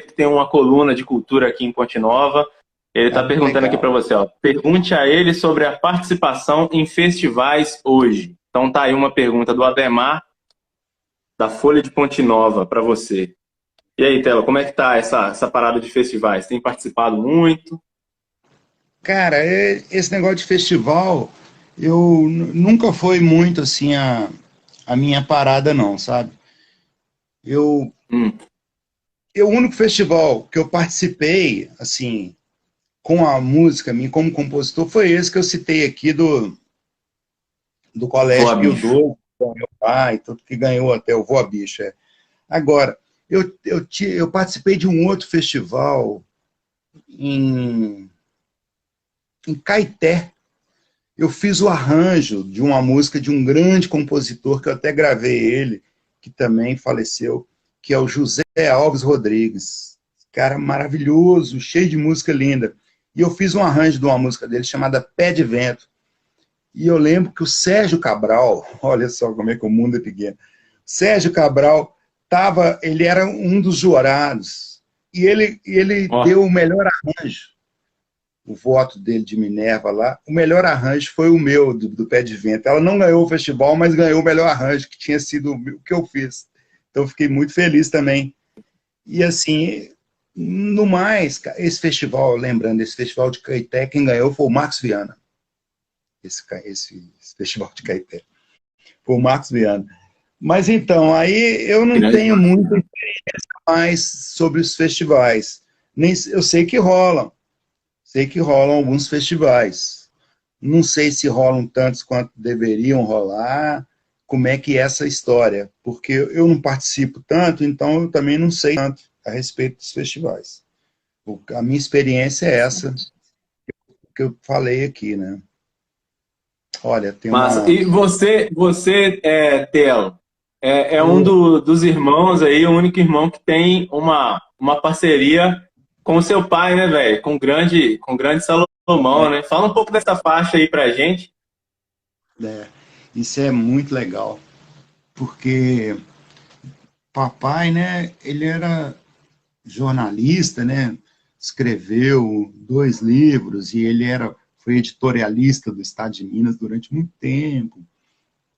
que tem uma coluna de cultura aqui em Ponte Nova. Ele tá perguntando aqui para você, ó. Pergunte a ele sobre a participação em festivais hoje. Então tá aí uma pergunta do Ademar, da Folha de Ponte Nova, para você. E aí, Telo, como é que tá essa parada de festivais? Tem participado muito? Cara, esse negócio de festival, eu nunca foi muito assim a minha parada não, sabe? O único festival que eu participei, assim, com a música minha como compositor, foi esse que eu citei aqui do Colégio Voa Pio Bicho. XII, meu pai, tudo que ganhou até o Voa Bicho. Agora, eu participei de um outro festival em, em Caeté. Eu fiz o arranjo de uma música de um grande compositor, que eu até gravei ele, que também faleceu, que é o José Alves Rodrigues. Cara maravilhoso, cheio de música linda. E eu fiz um arranjo de uma música dele chamada Pé de Vento. E eu lembro que o Sérgio Cabral, olha só como é que o mundo é pequeno, Sérgio Cabral ele era um dos jurados, e ele Ó, deu o melhor arranjo, o voto dele de Minerva lá, o melhor arranjo foi o meu, do Pé de Vento. Ela não ganhou o festival, mas ganhou o melhor arranjo, que tinha sido o que eu fiz. Então eu fiquei muito feliz também. E assim, no mais, esse festival, lembrando, esse festival de Caeté, quem ganhou foi o Marcos Viana. Esse festival de Caeté. Foi o Marcos Viana. Mas então, aí eu não grande. tenho muita experiência mais sobre os festivais. Nem, eu sei que rolam alguns festivais. Não sei se rolam tantos quanto deveriam rolar, como é que é essa história, porque eu não participo tanto, então eu também não sei tanto a respeito dos festivais. A minha experiência é essa que eu falei aqui, né? Olha, tem Massa. uma... E você Theo, é um dos irmãos aí, o único irmão que tem uma parceria com o seu pai, né, velho? Com o grande Salomão, né? Fala um pouco dessa faixa aí pra gente. Isso é muito legal, porque papai, né, ele era jornalista, né, escreveu 2 livros e foi editorialista do Estado de Minas durante muito tempo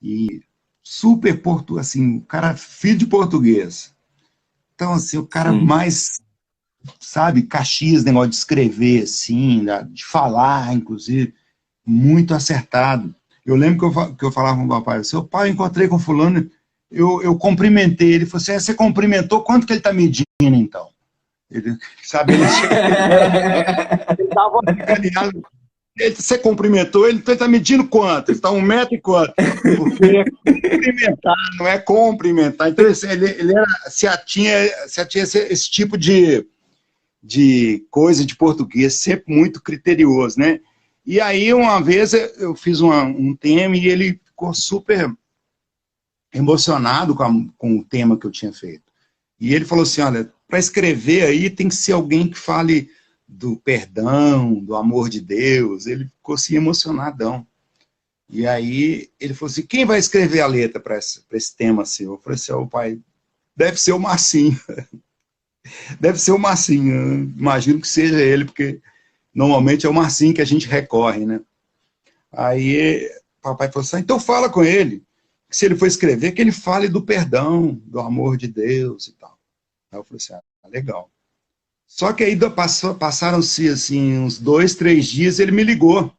e assim, o cara filho de português. Então, assim, o cara Sim. mais, sabe, Caxias, negócio de escrever, assim, de falar, inclusive, muito acertado. Eu lembro que eu falava com o papai, seu pai, eu encontrei com fulano, eu cumprimentei, ele falou assim, você cumprimentou, quanto que ele está medindo, então? Ele, sabe, ele estava sacaneado. Você cumprimentou ele, então ele está medindo quanto? Ele está 1 metro e quanto? Porque é cumprimentar, não é cumprimentar. Então, ele se atinha esse tipo de coisa de português, sempre muito criterioso, né? E aí, uma vez, eu fiz um tema e ele ficou super emocionado com o tema que eu tinha feito. E ele falou assim, olha, para escrever aí tem que ser alguém que fale do perdão, do amor de Deus. Ele ficou assim emocionadão. E aí ele falou assim, quem vai escrever a letra para esse tema seu? Eu falei assim, oh, pai, deve ser o Marcinho. Deve ser o Marcinho. Eu imagino que seja ele, porque normalmente é o Marcinho que a gente recorre, né? Aí papai falou assim, então fala com ele, que se ele for escrever, que ele fale do perdão, do amor de Deus e tal. Aí eu falei assim, legal. Só que aí passaram-se assim, uns 2, 3 dias, ele me ligou.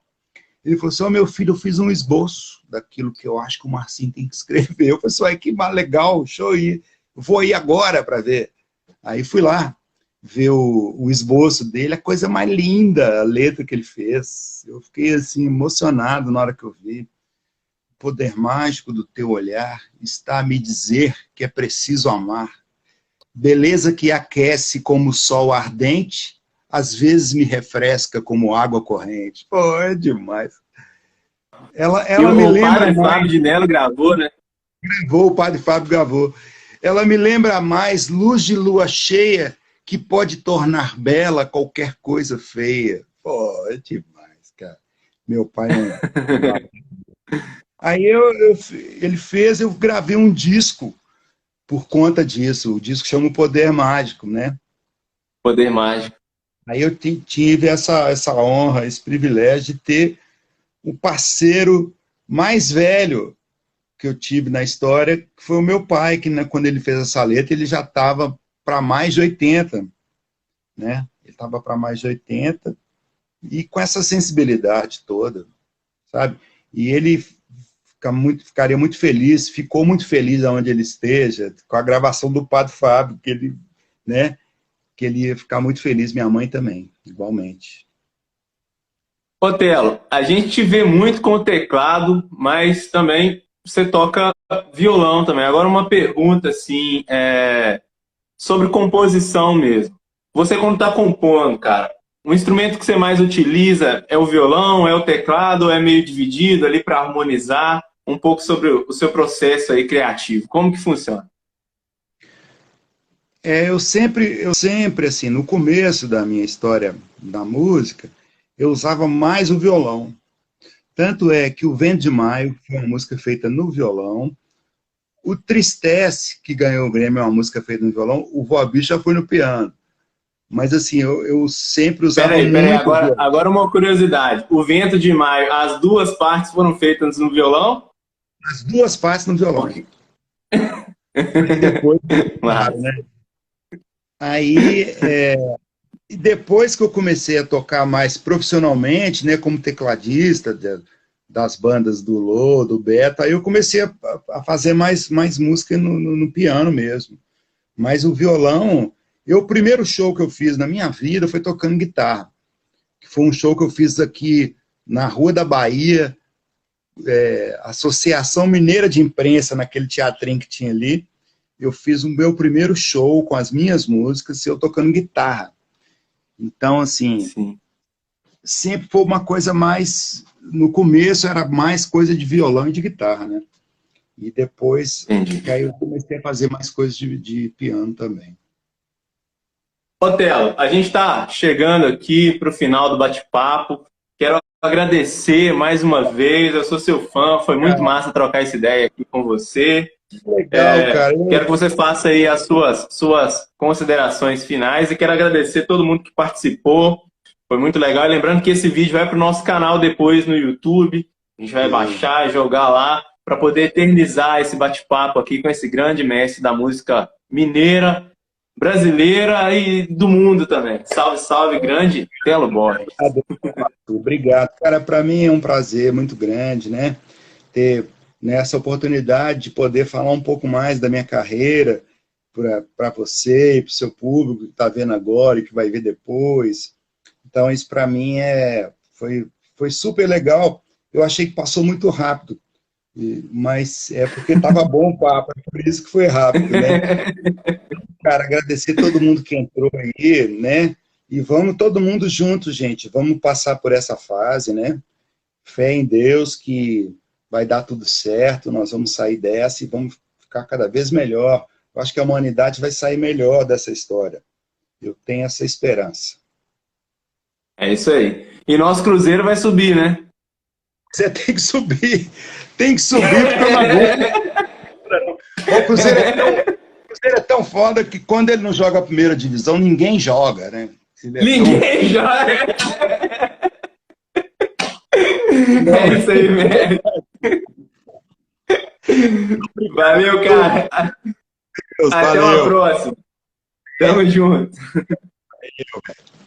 Ele falou assim, meu filho, eu fiz um esboço daquilo que eu acho que o Marcinho tem que escrever. Eu falei assim, que legal, show aí. Vou ir agora para ver. Aí fui lá ver o esboço dele, a coisa mais linda, a letra que ele fez. Eu fiquei assim, emocionado na hora que eu vi. O poder mágico do teu olhar está a me dizer que é preciso amar. Beleza que aquece como sol ardente, às vezes me refresca como água corrente. Pô, é demais. E Ela me o lembra padre mais, Fábio de Mello gravou, né? o padre Fábio gravou. Ela me lembra mais luz de lua cheia que pode tornar bela qualquer coisa feia. Pô, é demais, cara. Meu pai não. Aí ele fez, eu gravei um disco por conta disso. O disco chama O Poder Mágico, né? Poder mágico. Aí eu tive essa honra, esse privilégio de ter o parceiro mais velho que eu tive na história, que foi o meu pai, que quando ele fez essa letra, ele já estava para mais de 80, né? Ele estava para mais de 80, e com essa sensibilidade toda, sabe? E ele ficaria muito feliz, ficou muito feliz aonde ele esteja, com a gravação do Padre Fábio, que ele, né? Que ele ia ficar muito feliz, minha mãe também, igualmente. Otelo, a gente te vê muito com o teclado, mas também você toca violão também. Agora uma pergunta assim, sobre composição mesmo. Você quando está compondo, cara, o instrumento que você mais utiliza é o violão, é o teclado, ou é meio dividido ali para harmonizar? Um pouco sobre o seu processo aí criativo. Como que funciona? Eu sempre, assim, no começo da minha história da música, eu usava mais o violão. Tanto é que o Vento de Maio foi uma música feita no violão. O Tristece, que ganhou o Grêmio, é uma música feita no violão. O Vó Bicha foi no piano. Mas, assim, eu sempre usava Peraí, muito o violão. agora uma curiosidade. O Vento de Maio, as duas partes foram feitas no violão? As duas partes no violão. Ok. Aí depois, claro, Mas, né? Aí, e depois que eu comecei a tocar mais profissionalmente, né, como tecladista das bandas do Lô, do Beta, aí eu comecei a fazer mais música no piano mesmo. Mas o violão, o primeiro show que eu fiz na minha vida foi tocando guitarra, que foi um show que eu fiz aqui na Rua da Bahia, Associação Mineira de Imprensa, naquele teatrinho que tinha ali. Eu fiz o meu primeiro show com as minhas músicas, eu tocando guitarra. Então, assim, sim. sempre foi uma coisa mais... No começo era mais coisa de violão e de guitarra, né? E depois, Entendi. que aí eu comecei a fazer mais coisas de piano também. Otelo, a gente está chegando aqui para o final do bate-papo. Quero agradecer mais uma vez. Eu sou seu fã, foi muito massa trocar essa ideia aqui com você. Legal, cara. Quero que você faça aí as suas considerações finais e quero agradecer todo mundo que participou. Foi muito legal. E lembrando que esse vídeo vai para o nosso canal depois no YouTube. A gente vai baixar e jogar lá para poder eternizar esse bate-papo aqui com esse grande mestre da música mineira, brasileira e do mundo também. Salve, salve, grande Telo Borges. Obrigado. Cara, para mim é um prazer muito grande, né? Ter essa oportunidade de poder falar um pouco mais da minha carreira para você e para o seu público que está vendo agora e que vai ver depois. Então, isso para mim foi super legal. Eu achei que passou muito rápido, mas é porque estava bom o papo, é por isso que foi rápido, né? Cara, agradecer todo mundo que entrou aí, né? E vamos todo mundo junto, gente. Vamos passar por essa fase, né? Fé em Deus que vai dar tudo certo, nós vamos sair dessa e vamos ficar cada vez melhor. Eu acho que a humanidade vai sair melhor dessa história. Eu tenho essa esperança. É isso aí. E nosso Cruzeiro vai subir, né? Você tem que subir. Tem que subir porque eu não aguento. O Cruzeiro é tão foda que quando ele não joga a primeira divisão, ninguém joga, né? Ninguém joga. É isso aí mesmo. Valeu, cara. Deus, Até valeu. uma próxima. Tamo junto. Valeu, velho.